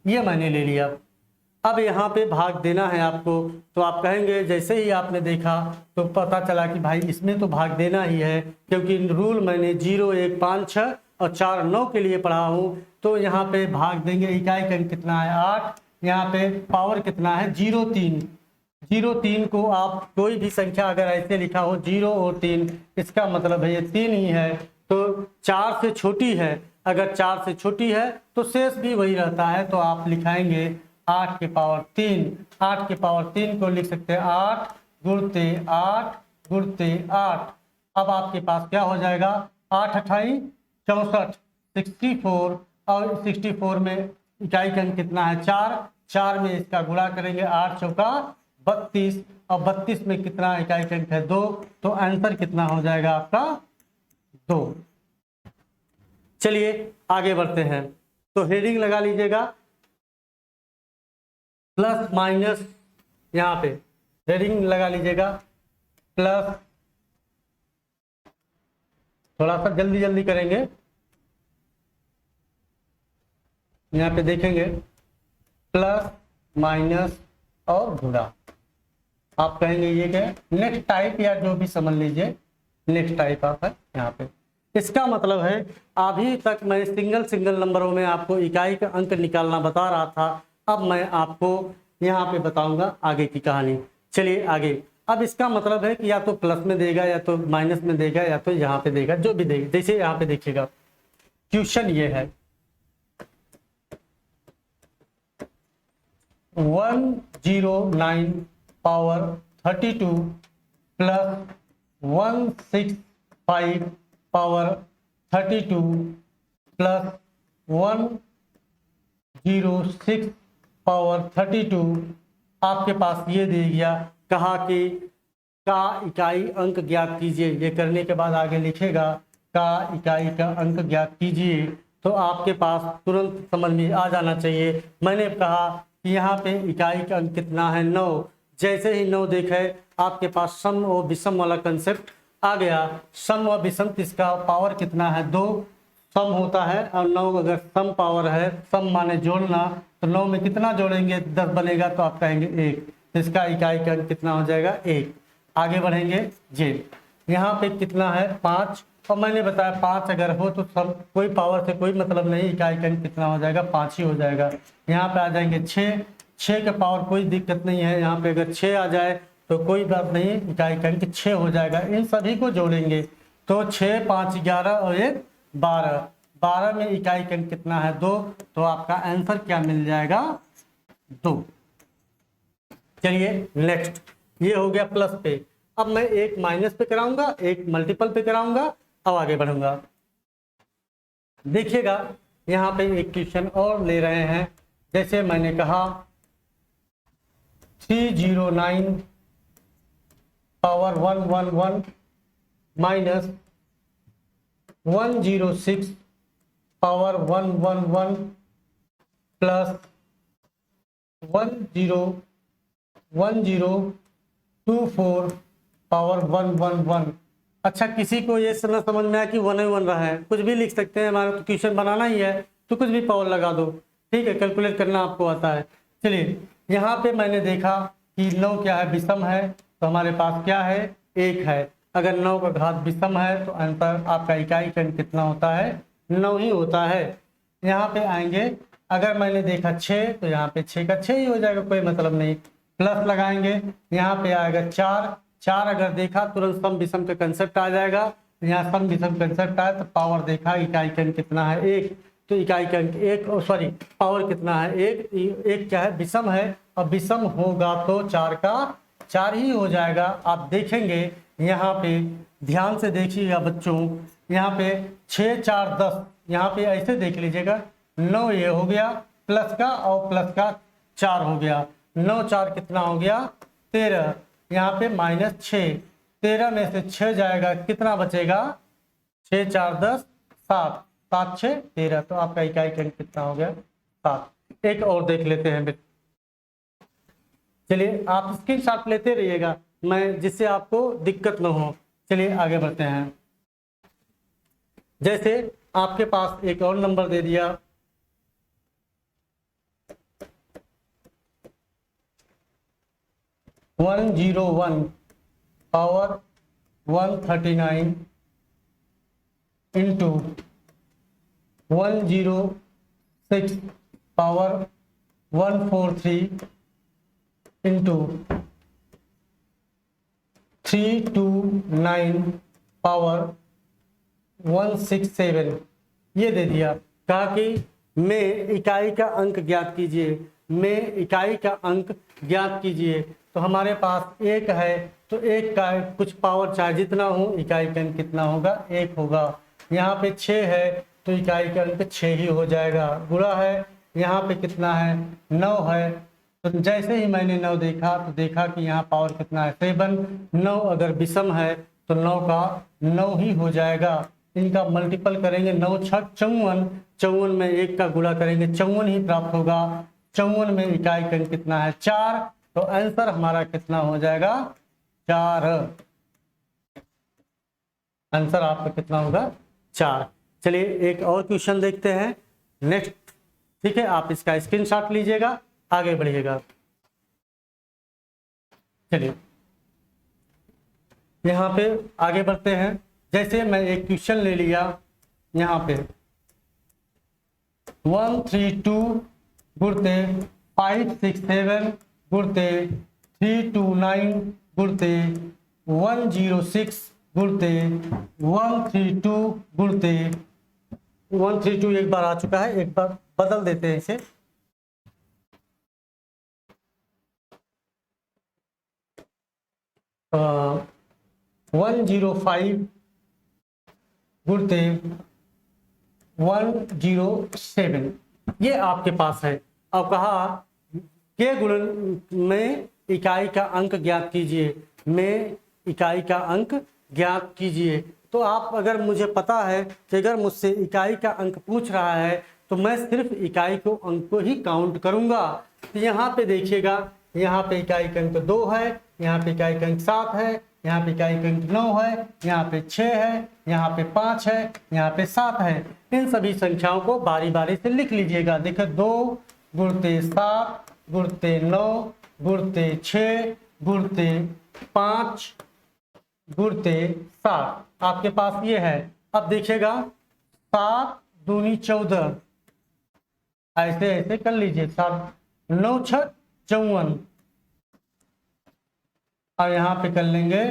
ये मैंने ले लिया। अब यहाँ पे भाग देना है आपको, तो आप कहेंगे जैसे ही आपने देखा तो पता चला कि भाई इसमें तो भाग देना ही है, क्योंकि रूल मैंने 0 1 5 6 और 4 9 के लिए पढ़ा हूँ, तो यहाँ पे भाग देंगे, इकाई का अंक कितना है 8, यहाँ पे पावर कितना है 0 3, 0 3 को आप कोई भी संख्या अगर ऐसे लिखा हो 0 और 3, इसका मतलब है ये 3 ही है, तो 4 से छोटी है, अगर 4 से छोटी है तो शेष भी वही रहता है, तो आप लिखाएंगे 8 के पावर 3, 8 के पावर 3 को लिख सकते हैं 8 गुणते 8 गुणते 8। अब आपके पास क्या हो जाएगा 8 अठाई 64 64, और 64 में इकाई का अंक कितना है 4, 4 में इसका गुणा करेंगे 8 चौका 32 और 32 में कितना इकाई का अंक है 2, तो आंसर कितना हो जाएगा आपका 2। चलिए आगे बढ़ते हैं, तो हेडिंग लगा लीजिएगा प्लस माइनस, यहाँ पे हेडिंग लगा लीजिएगा प्लस, थोड़ा सा जल्दी जल्दी करेंगे, यहाँ पे देखेंगे प्लस माइनस और गुणा, आप कहेंगे ये क्या है नेक्स्ट टाइप, या जो भी समझ लीजिए नेक्स्ट टाइप आप है यहाँ पे। इसका मतलब है अभी तक मैं सिंगल नंबरों में आपको इकाई का अंक निकालना बता रहा था, अब मैं आपको यहाँ पे बताऊंगा आगे की कहानी। चलिए आगे, अब इसका मतलब है कि या तो प्लस में देगा या तो माइनस में देगा या तो यहाँ पे देगा, जो भी देगा। जैसे यहाँ पे देखिएगा क्वेश्चन ये है 109 power 32 plus 165 power 32 plus 106 power 32 आपके पास ये दे दिया, कहा कि का इकाई अंक ज्ञात कीजिए। ये करने के बाद आगे लिखेगा का इकाई का अंक ज्ञात कीजिए, तो आपके पास तुरंत समझ में आ जाना चाहिए। मैंने कहा कि यहाँ पे इकाई का अंक कितना है 9, जैसे ही 9 देखे आपके पास सम और विषम वाला कंसेप्ट आ गया। सम और विषम, इसका पावर कितना है 2, सम होता है और 9 अगर सम पावर है, सम माने जोड़ना, तो 9 में कितना जोड़ेंगे 10 बनेगा, तो आप कहेंगे 1, तो इसका इकाई का अंक कितना हो जाएगा 1। आगे बढ़ेंगे जेड, यहाँ पे कितना है 5, और मैंने बताया 5 अगर हो तो सब कोई पावर से कोई मतलब नहीं, इकाई का अंक कितना हो जाएगा 5 ही हो जाएगा। यहाँ पे आ जाएंगे 6, 6 के पावर कोई दिक्कत नहीं है, यहाँ पे अगर 6 आ जाए तो कोई बात नहीं, इकाई का अंक 6 हो जाएगा। इन सभी को जोड़ेंगे तो 6, 5, 11 और 1 12, 12 में इकाई का अंक कितना है 2, तो आपका आंसर क्या मिल जाएगा 2। चलिए नेक्स्ट, ये हो गया प्लस पे। अब मैं एक माइनस पे कराऊंगा, एक मल्टीपल पे कराऊंगा, अब आगे बढ़ूंगा। देखिएगा यहाँ पे एक क्वेश्चन और ले रहे हैं, जैसे मैंने कहा 309 power 111 minus 106 power 111 plus 1024 power 111। अच्छा, किसी को ये ना समझ में आया कि 1 1 रहा है, कुछ भी लिख सकते हैं, हमारा तो क्वेश्चन बनाना ही है, तो कुछ भी पावर लगा दो, ठीक है, कैलकुलेट करना आपको आता है। चलिए यहाँ पे मैंने देखा कि 9 क्या है विषम है, तो हमारे पास क्या है 1 है। अगर 9 का घात विषम है तो आंसर आपका इकाई का अंक कितना होता है 9 ही होता है। यहाँ पे आएंगे, अगर मैंने देखा 6 तो यहाँ पे 6 का 6 ही हो जाएगा, कोई मतलब नहीं। प्लस लगाएंगे, यहाँ पे आएगा 4, 4 अगर देखा तुरंत सम विषम का कंसेप्ट आ जाएगा, यहाँ सम विषम कंसेप्ट आया तो पावर देखा, इकाई का अंक कितना है 1, तो इकाई का अंक 1, सॉरी पावर कितना है 1, 1 क्या है विषम है, और विषम होगा तो 4 का 4 ही हो जाएगा। आप देखेंगे यहाँ पे ध्यान से देखिएगा बच्चों, यहाँ पे 6 4 10, यहाँ पे ऐसे देख लीजिएगा, 9 ये हो गया प्लस का और प्लस का 4 हो गया, 9 4 कितना हो गया 13, यहाँ पे माइनस 6, 13 में से 6 जाएगा कितना बचेगा 6 4 10 7, 7 6 13, तो आपका इकाई का अंक कितना हो गया 7। एक और देख लेते हैं, चलिए आप स्क्रीनशॉट लेते रहिएगा, मैं जिससे आपको दिक्कत न हो। चलिए आगे बढ़ते हैं। जैसे आपके पास एक और नंबर दे दिया 101 power 139 into 106 power 143 into 329 power 167, ये दे दिया। कहा कि में इकाई का अंक ज्ञात कीजिए, में इकाई का अंक ज्ञात कीजिए। तो हमारे पास 1 है, तो 1 का कुछ पावर चाहे जितना हो, इकाई का अंक कितना होगा 1 होगा। यहाँ पे 6 है तो इकाई का अंक 6 ही हो जाएगा। गुणा है, यहाँ पे कितना है 9 है, तो जैसे ही मैंने 9 देखा तो देखा कि यहाँ पावर कितना है 7, 9 अगर विषम है तो 9 का 9 ही हो जाएगा। इनका मल्टीपल करेंगे, 9 6 54, 54 में 1 का गुणा करेंगे 54 ही प्राप्त होगा। 54 में इकाई का अंक कितना है 4, तो आंसर हमारा कितना हो जाएगा 4। आंसर आपका कितना होगा 4। चलिए एक और क्वेश्चन देखते हैं नेक्स्ट, ठीक है, आप इसका स्क्रीनशॉट लीजिएगा, आगे बढ़िएगा। चलिए यहाँ पे आगे बढ़ते हैं। जैसे मैं एक क्वेश्चन ले लिया, यहाँ पे 132 गुणते 567 गुणते 329 गुणते 106 गुणते 132 गुणते 132 एक बार आ चुका है, एक बार बदल देते हैं इसे। आ, 105 गुणते 107, ये आपके पास है। अब कहा के गुणन में इकाई का अंक ज्ञात कीजिए, में इकाई का अंक ज्ञात कीजिए। तो आप अगर मुझे पता है कि अगर मुझसे इकाई का अंक पूछ रहा है तो मैं सिर्फ इकाई को अंक को ही काउंट करूंगा। तो यहाँ पे देखिएगा, यहाँ पे इकाई का अंक 2 है, यहाँ पे इकाई का अंक 7 है, यहाँ पे इकाई का अंक 9 है, यहाँ पे 6 है, यहाँ पे 5 है, यहाँ पे 7 है। इन सभी संख्याओं को बारी बारी से लिख लीजिएगा। देखो 2 गुणते 7 गुणते 9 गुणते 6 गुणते 5 गुणते 7 आपके पास ये है। अब देखिएगा 7 दूनी 14, ऐसे ऐसे कर लीजिए। 7 9 6 54 और यहाँ पे कर लेंगे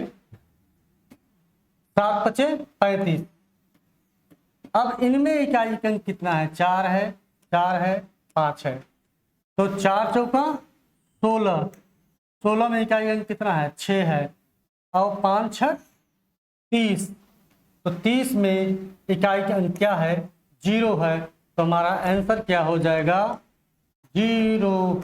7 5 35। अब इनमें इकाई अंक कितना है? 4 है, 4 है, 5 है, तो 4 चौका 16, 16 में इकाई अंक कितना है? 6 है, और 5 6 30, तो 30 में इकाई का अंक क्या है? 0 है। तो हमारा आंसर क्या हो जाएगा? 0।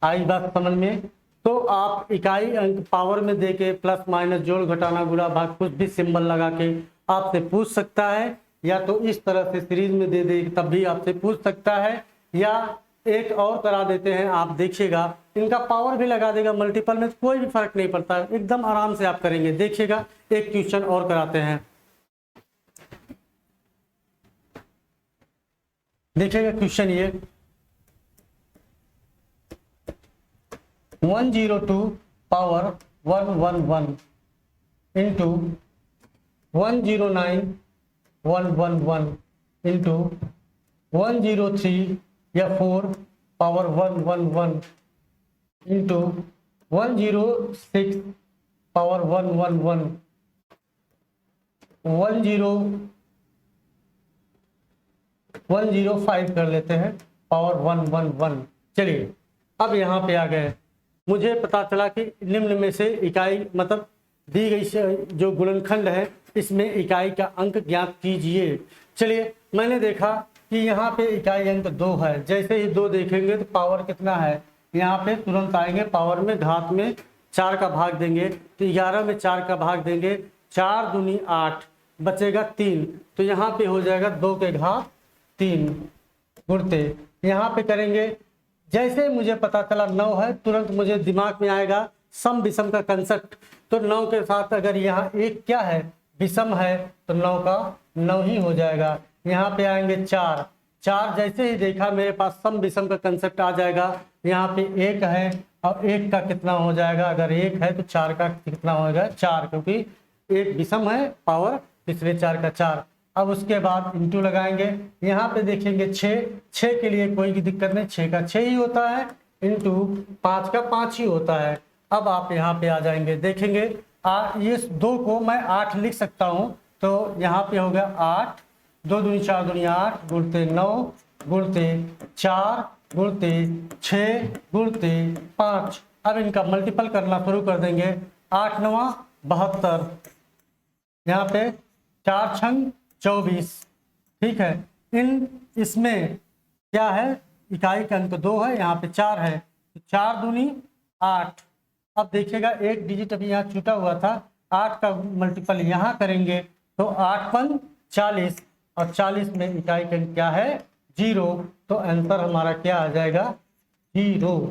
आई बात समझ में? तो आप इकाई अंक पावर में देके प्लस माइनस जोड़ घटाना गुणा भाग कुछ भी सिंबल लगा के आपसे पूछ सकता है, या तो इस तरह से सीरीज में दे दे तब भी आपसे पूछ सकता है, या एक और करा देते हैं। आप देखिएगा इनका पावर भी लगा देगा मल्टीपल में, कोई भी फर्क नहीं पड़ता, एकदम आराम से आप करेंगे। देखिएगा एक क्वेश्चन और कराते हैं, देखिएगा क्वेश्चन ये 102 पावर 111 इंटू 109 111 इंटू 103 या 4 पावर 111 इंटू 106 पावर 111 105 कर लेते हैं पावर 111। चलिए अब यहाँ पे आ गए, मुझे पता चला कि निम्न में से इकाई मतलब दी गई जो गुणनखंड है इसमें इकाई का अंक ज्ञात कीजिए। चलिए मैंने देखा कि यहाँ पे इकाई अंक 2 है, जैसे ही 2 देखेंगे तो पावर कितना है? यहाँ पे तुरंत आएंगे पावर में, घात में 4 का भाग देंगे तो 11 में 4 का भाग देंगे, 4 दूनी 8 बचेगा 3, तो यहाँ पे हो जाएगा 2 के घात 3 गुणते। यहाँ पे करेंगे, जैसे मुझे पता चला 9 है तुरंत मुझे दिमाग में आएगा सम विषम का कंसेप्ट, तो 9 के साथ अगर यहाँ एक क्या है? विषम है, तो 9 का 9 ही हो जाएगा। यहाँ पे आएंगे 4, 4 जैसे ही देखा मेरे पास सम विषम का कंसेप्ट आ जाएगा। यहाँ पे 1 है और 1 का कितना हो जाएगा? अगर 1 है तो 4 का कितना होगा? 4, क्योंकि 1 विषम है पावर, इसलिए 4 का 4। अब उसके बाद इंटू लगाएंगे, यहाँ पे देखेंगे 6 के लिए कोई भी दिक्कत नहीं, 6 का 6 ही होता है, इंटू 5 का 5 ही होता है। अब आप यहाँ पे आ जाएंगे, देखेंगे ये 2 को मैं 8 लिख सकता हूँ, तो यहाँ पे हो गया 8, 2 दूनी 4 दूनी 8 गुणते 9 गुणते 4 गुणते 6 गुणते 5। अब इनका मल्टीपल करना शुरू कर देंगे, 8 9 72, यहाँ पे 4 छंग 24, ठीक है। इसमें क्या है? इकाई का अंक 2 है, यहाँ पे 4 है, तो 4 दूनी 8। अब देखिएगा एक डिजिट अभी यहाँ छूटा हुआ था, 8 का मल्टीपल यहाँ करेंगे तो 8 पन 40, और 40 में इकाई का अंक क्या है? 0, तो आंसर हमारा क्या आ जाएगा? 0,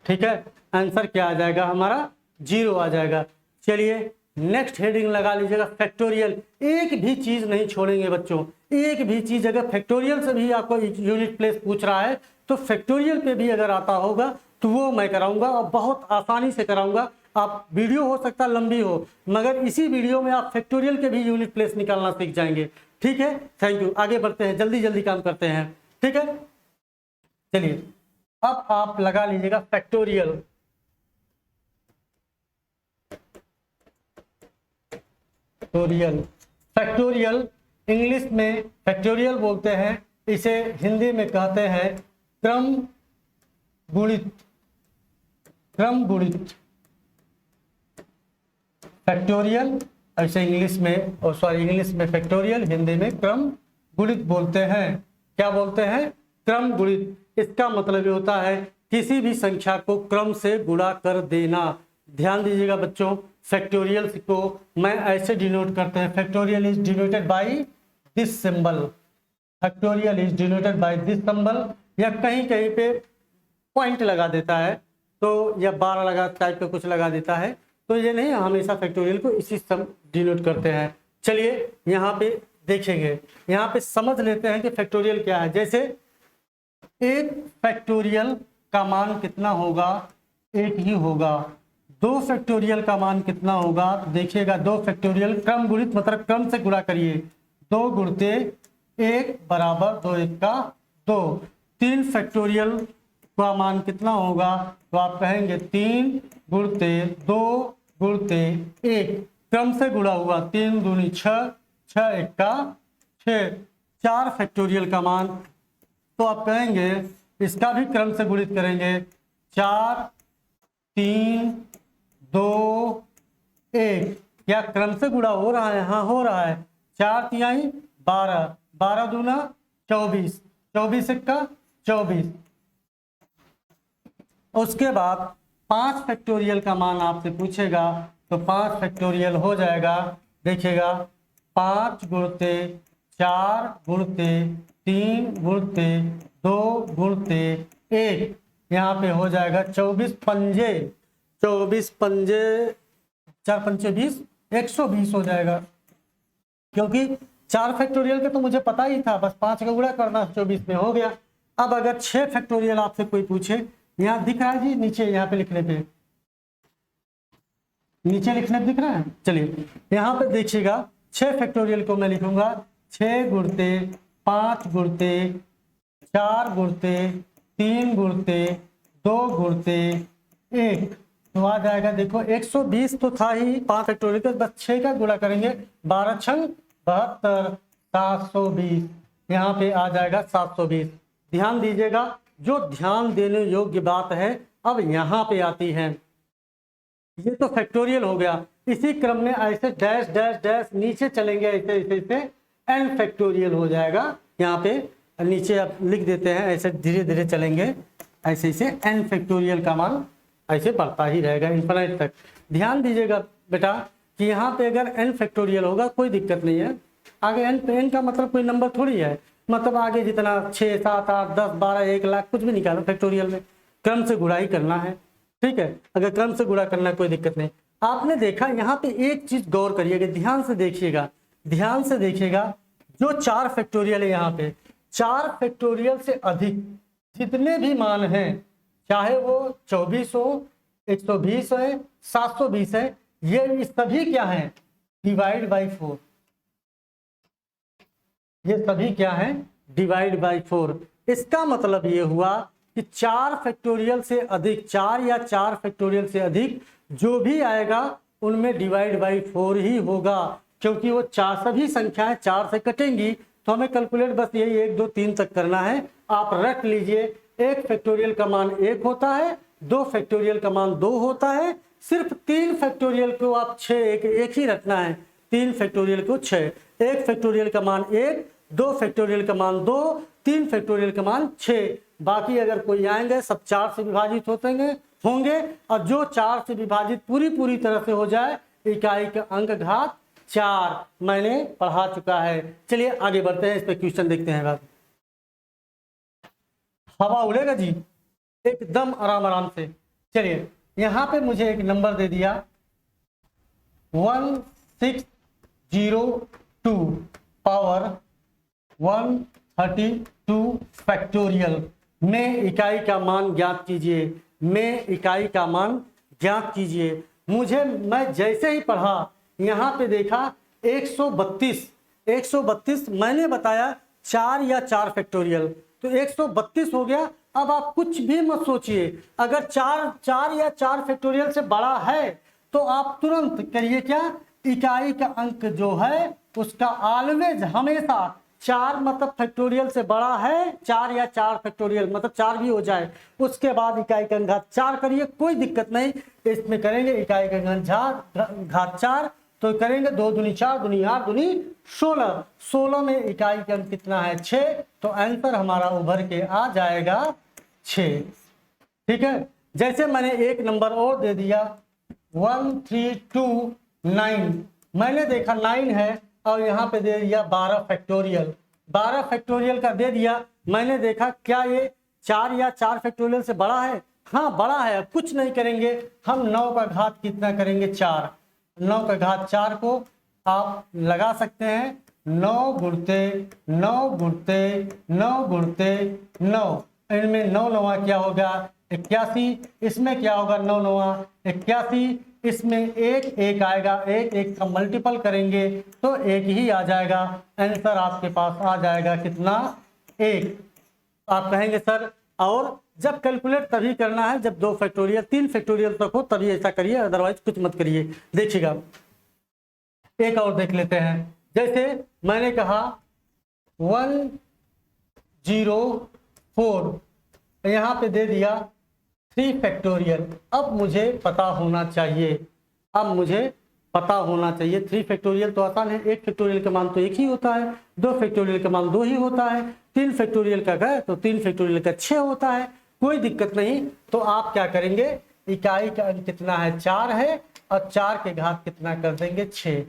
ठीक है। आंसर क्या आ जाएगा हमारा? 0 आ जाएगा। चलिए नेक्स्ट हेडिंग लगा लीजिएगा फैक्टोरियल। एक भी चीज नहीं छोड़ेंगे बच्चों, एक भी चीज। अगर फैक्टोरियल से भी आपको यूनिट प्लेस पूछ रहा है तो फैक्टोरियल पे भी अगर आता होगा तो वो मैं कराऊंगा, और बहुत आसानी से कराऊंगा। आप वीडियो हो सकता लंबी हो, मगर इसी वीडियो में आप फैक्टोरियल के भी यूनिट प्लेस निकालना सीख जाएंगे, ठीक है। Thank you. आगे बढ़ते हैं, जल्दी जल्दी काम करते हैं, ठीक है। चलिए अब आप लगा लीजिएगा फैक्टोरियल। फैक्टोरियल इंग्लिश में फैक्टोरियल बोलते हैं, इसे हिंदी में कहते हैं क्रम गुणित। क्रम गुणित फैक्टोरियल, ऐसे इंग्लिश में, और सॉरी इंग्लिश में फैक्टोरियल, हिंदी में क्रम गुणित बोलते हैं। क्या बोलते हैं? क्रम गुणित। इसका मतलब ये होता है किसी भी संख्या को क्रम से गुणा कर देना। ध्यान दीजिएगा बच्चों, फैक्टोरियल को मैं ऐसे डिनोट करते हैं, factorial is denoted by this symbol. Factorial is denoted by this symbol, या कहीं कहीं पे पॉइंट लगा देता है, तो या 12 लगा टाइप का कुछ लगा देता है। तो ये नहीं, हमेशा फैक्टोरियल को इसी सम डिनोट करते हैं। चलिए यहाँ पे देखेंगे, यहाँ पे समझ लेते हैं कि फैक्टोरियल क्या है। जैसे एक फैक्टोरियल का मान कितना होगा, एक ही होगा। 2 फैक्टोरियल का मान कितना होगा, देखिएगा 2 फैक्टोरियल क्रम गुणित मतलब क्रम से गुणा करिए, 2 गुणते 1 बराबर 2 1 का 2। 3 फैक्टोरियल का मान कितना होगा, तो आप कहेंगे 3 गुणते 2 गुणते 1, क्रम से गुणा हुआ, 3 दूनी 6, 6 1 का 6। 4 फैक्टोरियल का मान, तो आप कहेंगे इसका भी क्रम से गुणित करेंगे, 4 3 2 1। क्या क्रम से गुणा हो रहा है, हाँ हो रहा है। 4 तिहाई 12, 12 दूना 24, 24 1 का 24। उसके बाद 5 फैक्टोरियल का मान आपसे पूछेगा, तो 5 फैक्टोरियल हो जाएगा, देखिएगा 5 गुणते 4 गुणते 3 गुणते 2 गुणते 1, यहाँ पे हो जाएगा 24 पंजे, 24 पंजे 4 पंचे 20, 120 हो जाएगा। क्योंकि 4 फैक्टोरियल के तो मुझे पता ही था, बस 5 का गुणा करना 24 में हो गया। अब अगर 6 फैक्टोरियल आपसे कोई पूछे, यहाँ दिख रहा है जी नीचे, यहाँ पे लिखने पे, नीचे लिखने पे दिख रहा है। चलिए यहाँ पे देखिएगा 6 फैक्टोरियल को मैं लिखूंगा 6 गुणते 5 गुणते 4 गुणते 3 गुणते 2 गुणते 1, तो आ जाएगा देखो 120 तो था ही 5 फैक्टोरियल का, बस 6 का गुणा करेंगे, 12 छंग 72, 720, यहाँ पे आ जाएगा 720। ध्यान दीजिएगा, जो ध्यान देने योग्य बात है अब यहाँ पे आती है। ये तो फैक्टोरियल हो गया, इसी क्रम में ऐसे डैश डैश डैश नीचे चलेंगे, ऐसे ऐसे ऐसे एन फैक्टोरियल हो जाएगा। यहाँ पे नीचे आप लिख देते हैं, ऐसे धीरे धीरे चलेंगे, ऐसे ऐसे एन फैक्टोरियल का मान ऐसे बढ़ता ही रहेगा इन्फिनिट तक। ध्यान दीजिएगा बेटा कि यहाँ पे अगर एन फैक्टोरियल होगा कोई दिक्कत नहीं है, आगे एन का मतलब कोई नंबर थोड़ी है, मतलब आगे जितना 6 7 8 10 12 1 लाख कुछ भी निकालो, फैक्टोरियल में क्रम से गुणा ही करना है, ठीक है। अगर क्रम से गुणा करना है कोई दिक्कत नहीं। आपने देखा यहाँ पे एक चीज गौर करिएगा, ध्यान से देखिएगा, ध्यान से देखिएगा, जो 4 फैक्टोरियल है यहाँ पे, 4 फैक्टोरियल से अधिक जितने भी मान हैं, चाहे वो 24 हो 120 है 720 है, ये सभी क्या है, डिवाइड बाई 4, ये सभी क्या है, डिवाइड बाई 4। इसका मतलब ये हुआ कि 4 फैक्टोरियल से अधिक, 4 या 4 फैक्टोरियल से अधिक जो भी आएगा उनमें डिवाइड बाई 4 ही होगा, क्योंकि वो 4 सभी संख्याएं 4 से कटेंगी। तो हमें कैलकुलेट बस यही 1 2 3 तक करना है। आप रख लीजिए, 1 फैक्टोरियल का मान 1 होता है, 2 फैक्टोरियल का मान 2 होता है, सिर्फ 3 फैक्टोरियल को आप 6 एक ही रखना है, 3 फैक्टोरियल को 6, 1 फैक्टोरियल का मान 1, 2 फैक्टोरियल का मान 2, 3 फैक्टोरियल का मान 6। बाकी अगर कोई आएंगे सब 4 से विभाजित होंगे, और जो 4 से विभाजित पूरी तरह से हो जाए, इकाई का अंक घात 4 मैंने पढ़ा चुका है। चलिए आगे बढ़ते हैं, इस पे क्वेश्चन देखते हैं। बात हवा उड़ेगा जी एकदम आराम आराम से। चलिए यहाँ पे मुझे एक नंबर दे दिया 1602 पावर 132 फैक्टोरियल में इकाई का मान ज्ञात कीजिए, में इकाई का मान ज्ञात कीजिए। मैं जैसे ही पढ़ा यहाँ पे देखा 132 मैंने बताया 4 या 4 फैक्टोरियल, तो 132 हो गया। अब आप कुछ भी मत सोचिए, अगर 4 या 4 फैक्टोरियल से बड़ा है तो आप तुरंत करिए क्या, इकाई का अंक जो है उसका ऑलवेज हमेशा 4 मतलब फैक्टोरियल से बड़ा है, 4 या 4 फैक्टोरियल मतलब 4 भी हो जाए, उसके बाद इकाई का घात 4 करिए, कोई दिक्कत नहीं। इसमें करेंगे इकाई का घात 4, तो करेंगे 2 दूनी 4 दूनी 8 दूनी 16, 16 में इकाई का अंक कितना है 6, तो आंसर हमारा उभर के आ जाएगा 6। ठीक है, जैसे मैंने एक नंबर और दे दिया 1329, मैंने देखा 9 है और यहाँ पे दे दिया 12 फैक्टोरियल, 12 फैक्टोरियल का दे दिया। मैंने देखा क्या ये 4 या 4 फैक्टोरियल से बड़ा है, हाँ बड़ा है, अब कुछ नहीं करेंगे, हम 9 का घात कितना करेंगे 4, 9 का घात 4 को आप लगा सकते हैं 9 गुणते 9 गुणते 9 गुणते 9, इनमें 9 नवा क्या होगा 81, इसमें क्या होगा 9 नवा 81, इसमें एक आएगा, एक का मल्टीपल करेंगे तो एक ही आ जाएगा, आंसर आपके पास आ जाएगा कितना 1। आप कहेंगे सर और जब कैलकुलेट तभी करना है जब 2 फैक्टोरियल 3 फैक्टोरियल तक हो तभी ऐसा करिए, अदरवाइज कुछ मत करिए। देखिएगा एक और देख लेते हैं, जैसे मैंने कहा 104, यहाँ पे दे दिया 3 फैक्टोरियल। अब मुझे पता होना चाहिए, 3 फैक्टोरियल तो आसान है, 1 फैक्टोरियल का मान तो 1 ही होता है, 2 फैक्टोरियल का मान 2 ही होता है, 3 फैक्टोरियल का है तो 3 फैक्टोरियल का 6 होता है, कोई दिक्कत नहीं। तो आप क्या करेंगे, इकाई का अंक कितना है 4 है और 4 के घात कितना कर देंगे 6।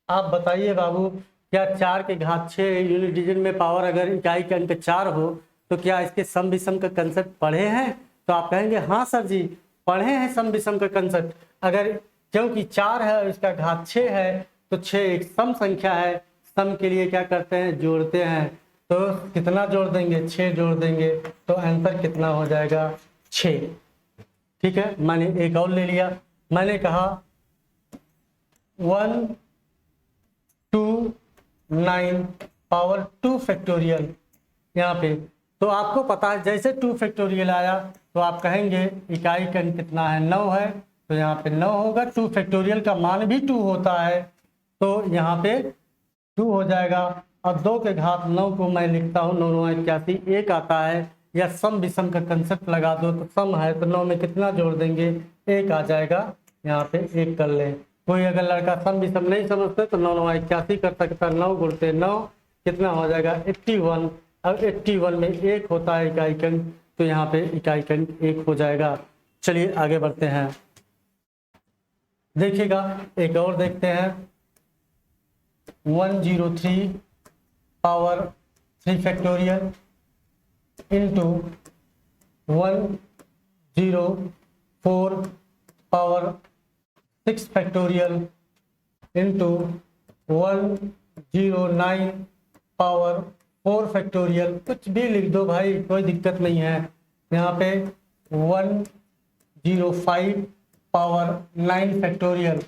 आप बताइए बाबू, क्या 4 के घात 6 यूनिट डिजिट में पावर अगर इकाई का अंक 4 हो तो क्या इसके सम विषम का कंसेप्ट पढ़े हैं? तो आप कहेंगे हाँ सर जी पढ़े हैं सम विषम का कंसेप्ट। अगर क्योंकि 4 है और इसका घात 6 है तो 6 एक सम संख्या है, सम के लिए क्या करते हैं जोड़ते हैं, तो कितना जोड़ देंगे 6 जोड़ देंगे तो आंसर कितना हो जाएगा 6। ठीक है, मैंने एक और ले लिया, मैंने कहा 129 पावर 2 फैक्टोरियल यहाँ पे, तो आपको पता है जैसे 2 फैक्टोरियल आया तो आप कहेंगे इकाई का अंक कितना है 9 है, तो यहाँ पे 9 होगा, 2 फैक्टोरियल का मान भी 2 होता है तो यहाँ पे 2 हो जाएगा। अब 2 के घात 9 को मैं लिखता हूँ 9 9 81, 1 आता है, या सम विषम का कंसेप्ट लगा दो तो सम है तो 9 में कितना जोड़ देंगे 1 आ जाएगा, यहाँ पे 1 कर लें। कोई अगर लड़का सम विषम नहीं समझते तो 9 9 81 कर सकता है, 9 गुणते 9 कितना हो जाएगा 81। अब 81 में 1 होता है इकाई का अंक, तो यहाँ पे इकाई का अंक 1 हो जाएगा। चलिए आगे बढ़ते हैं, देखिएगा एक और देखते हैं 103 power 3 factorial into 104 power 6 factorial into 109 power 4 factorial, कुछ भी लिख दो भाई कोई दिक्कत नहीं है। यहाँ पे 105 पावर 9 फैक्टोरियल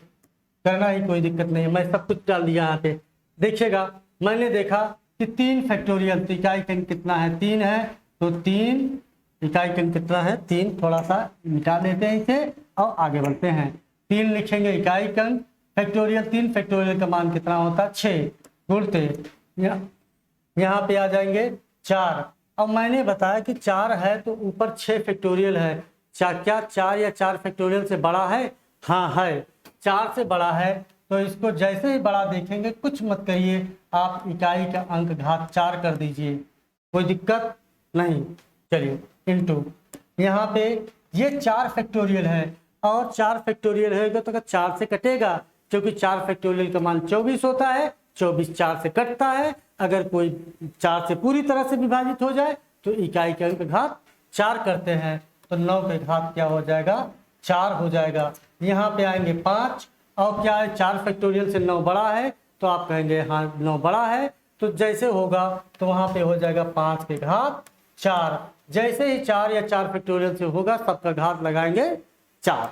करना ही कोई दिक्कत नहीं है, मैं सब कुछ डाल दिया यहाँ पे। देखिएगा मैंने देखा कि 3 फैक्टोरियल, तो इकाई का अंक कितना है 3 है, तो 3 इकाई का अंक कितना है 3, थोड़ा सा मिटा देते हैं इसे और आगे बढ़ते हैं। 3 लिखेंगे इकाई का अंक फैक्टोरियल, 3 फैक्टोरियल का मान कितना होता है 6 गुणते यहाँ पे आ जाएंगे 4। अब मैंने बताया कि 4 है तो ऊपर 6 फैक्टोरियल है, क्या 4 या 4 फैक्टोरियल से बड़ा है? हाँ है, 4 से बड़ा है, तो इसको जैसे ही बड़ा देखेंगे कुछ मत करिए, आप इकाई का अंक घात 4 कर दीजिए, कोई दिक्कत नहीं। चलिए इनटू यहाँ पे ये 4 फैक्टोरियल है और 4 फैक्टोरियल है तो 4 से कटेगा, क्योंकि 4 फैक्टोरियल का मान 24 होता है, 24 4 से कटता है। अगर कोई 4 से पूरी तरह से विभाजित हो जाए तो इकाई के अंक घात 4 करते हैं, तो 9 के घात क्या हो जाएगा 4 हो जाएगा। यहाँ पे आएंगे 5 और क्या है 4 फैक्टोरियल से 9 बड़ा है, तो आप कहेंगे हाँ 9 बड़ा है, तो जैसे होगा तो वहाँ पे हो जाएगा 5 के घात 4। जैसे ही 4 या 4 फैक्टोरियल से होगा सबका घात लगाएंगे 4।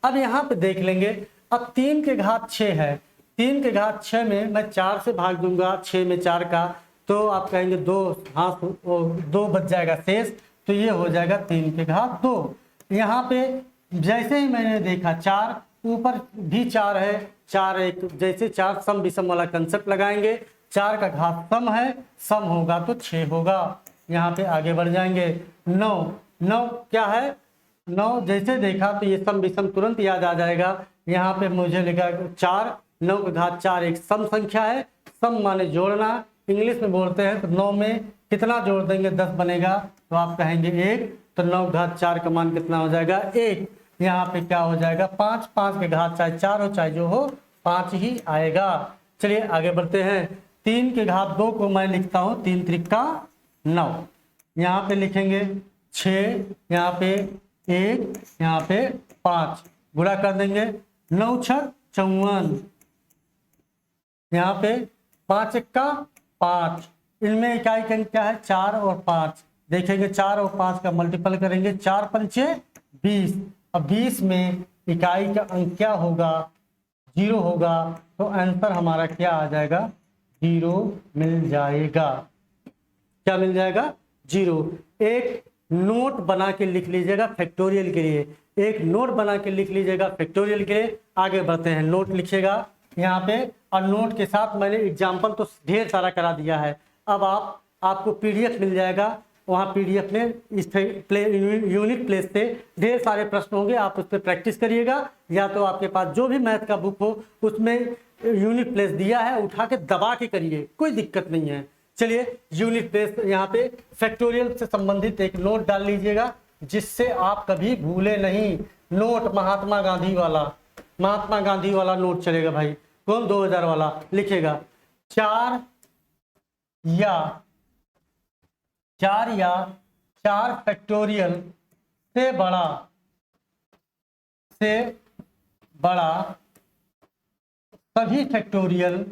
अब यहाँ पे देख लेंगे, अब 3 के घात 6 है, 3 के घात 6 में मैं 4 से भाग दूंगा 6 में 4 का, तो आप कहेंगे 2 हाथ 2 बच जाएगा शेष, तो ये हो जाएगा 3 के घात 2। यहाँ पे जैसे ही मैंने देखा 4 ऊपर भी 4 है, 4 एक जैसे 4 सम विषम वाला कंसेप्ट लगाएंगे, 4 का घात सम है, सम होगा तो 6 होगा। यहाँ पे आगे बढ़ जाएंगे 9 क्या है 9 जैसे देखा तो ये सम विषम तुरंत याद आ जाएगा। यहाँ पे मुझे लिखा 4, 9 का घात 4 एक सम संख्या है, सम माने जोड़ना, इंग्लिश में बोलते हैं, तो 9 में कितना जोड़ देंगे 10 बनेगा, तो आप कहेंगे 1, तो 9 का घात 4 का मान कितना हो जाएगा 1। यहाँ पे क्या हो जाएगा 5, 5 के घात चाहे 4 हो चाहे जो हो 5 ही आएगा। चलिए आगे बढ़ते हैं, 3 के घात 2 को मैं लिखता हूँ 3 त्रिका 9, यहाँ पे लिखेंगे 6, यहाँ पे 1, यहाँ पे 5, गुणा कर देंगे, 9 छक 54, यहाँ पे 5 एक्का 5, इनमें इकाई का अंक क्या है 4 और 5, देखेंगे 4 और 5 का मल्टीपल करेंगे, 4 पंचे 20, अब 20 में इकाई का अंक क्या होगा 0 होगा, तो आंसर हमारा क्या आ जाएगा 0 मिल जाएगा। क्या मिल जाएगा 0। एक नोट बना के लिख लीजिएगा फैक्टोरियल के लिए, एक नोट बना के लिख लीजिएगा फैक्टोरियल के लिए। आगे बढ़ते हैं, नोट लिखिएगा यहाँ पे, और नोट के साथ मैंने एग्जाम्पल तो ढेर सारा करा दिया है। अब आपको पीडीएफ मिल जाएगा, वहाँ पीडीएफ में इस यूनिट प्लेस से ढेर सारे प्रश्न होंगे, आप उस पर प्रैक्टिस करिएगा, या तो आपके पास जो भी मैथ का बुक हो उसमें यूनिट प्लेस दिया है, उठा के दबा के करिए, कोई दिक्कत नहीं है। चलिए यूनिट प्लेस यहाँ पे फैक्टोरियल से संबंधित एक नोट डाल लीजिएगा, जिससे आप कभी भूले नहीं। नोट महात्मा गांधी वाला नोट चलेगा भाई, कौन 2000 वाला लिखेगा। 4 या 4 फैक्टोरियल से बड़ा सभी फैक्टोरियल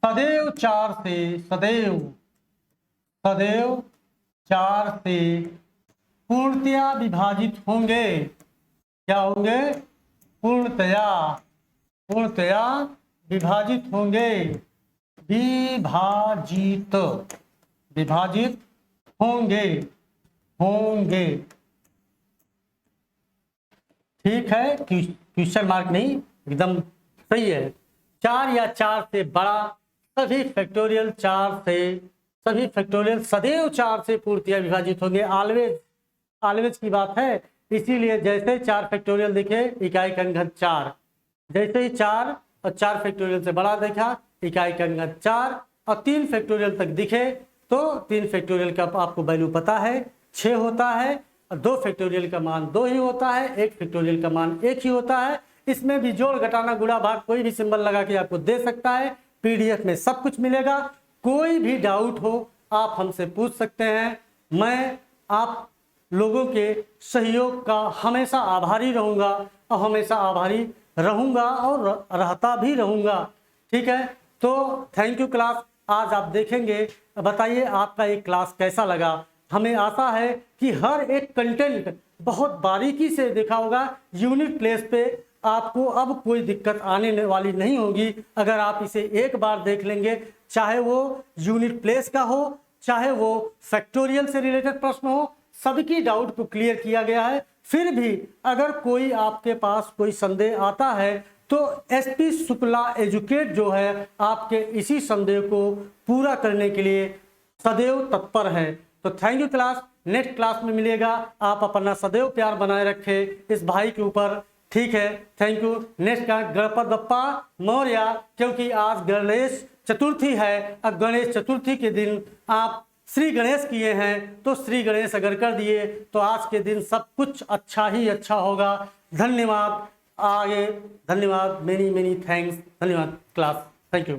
सदैव 4 से पूर्णतया विभाजित होंगे। क्या होंगे? पूर्णतया विभाजित होंगे, विभाजित होंगे। ठीक है, क्वेश्चन मार्क नहीं, एकदम सही है। 4 या 4 से बड़ा सभी फैक्टोरियल सदैव 4 से पूर्णतया विभाजित होंगे। ऑलवेज की बात है, इसीलिए जैसे 4 फैक्टोरियल दिखे इकाई का घन 4, जैसे ही 4 और 4 फैक्टोरियल से बड़ा देखा इकाई का घन 4, और 3 फैक्टोरियल तक दिखे तो 3 फैक्टोरियल का आपको वैल्यू पता है 6 होता है, और 2 फैक्टोरियल का मान 2 ही होता है, 1 फैक्टोरियल का मान 1 ही होता है। इसमें भी जोड़ घटाना गुणा भाग कोई भी सिंबल लगा के आपको दे सकता है। पीडीएफ में सब कुछ मिलेगा, कोई भी डाउट हो आप हमसे पूछ सकते हैं। मैं आप लोगों के सहयोग का हमेशा आभारी रहूँगा, और हमेशा आभारी रहूँगा और रहता भी रहूँगा। ठीक है, तो थैंक यू क्लास। आज आप देखेंगे, बताइए आपका ये क्लास कैसा लगा। हमें आशा है कि हर एक कंटेंट बहुत बारीकी से देखा होगा। यूनिट प्लेस पे आपको अब कोई दिक्कत आने वाली नहीं होगी अगर आप इसे एक बार देख लेंगे, चाहे वो यूनिट प्लेस का हो, चाहे वो फैक्टोरियल से रिलेटेड प्रश्न हो, सबकी डाउट को क्लियर किया गया है। फिर भी अगर कोई आपके पास कोई संदेह आता है तो एसपी शुक्ला एजुकेट जो है आपके इसी संदेह को पूरा करने के लिए सदैव तत्पर है। तो thank you class, next class में मिलेगा। आप अपना सदैव प्यार बनाए रखें इस भाई के ऊपर। ठीक है, थैंक यू। नेक्स्ट का गणपति बप्पा मौर्य, क्योंकि आज गणेश चतुर्थी है, अब गणेश चतुर्थी के दिन आप श्री गणेश किए हैं, तो श्री गणेश अगर कर दिए तो आज के दिन सब कुछ अच्छा ही अच्छा होगा। धन्यवाद। आगे धन्यवाद, मेनी थैंक्स। धन्यवाद क्लास, थैंक यू।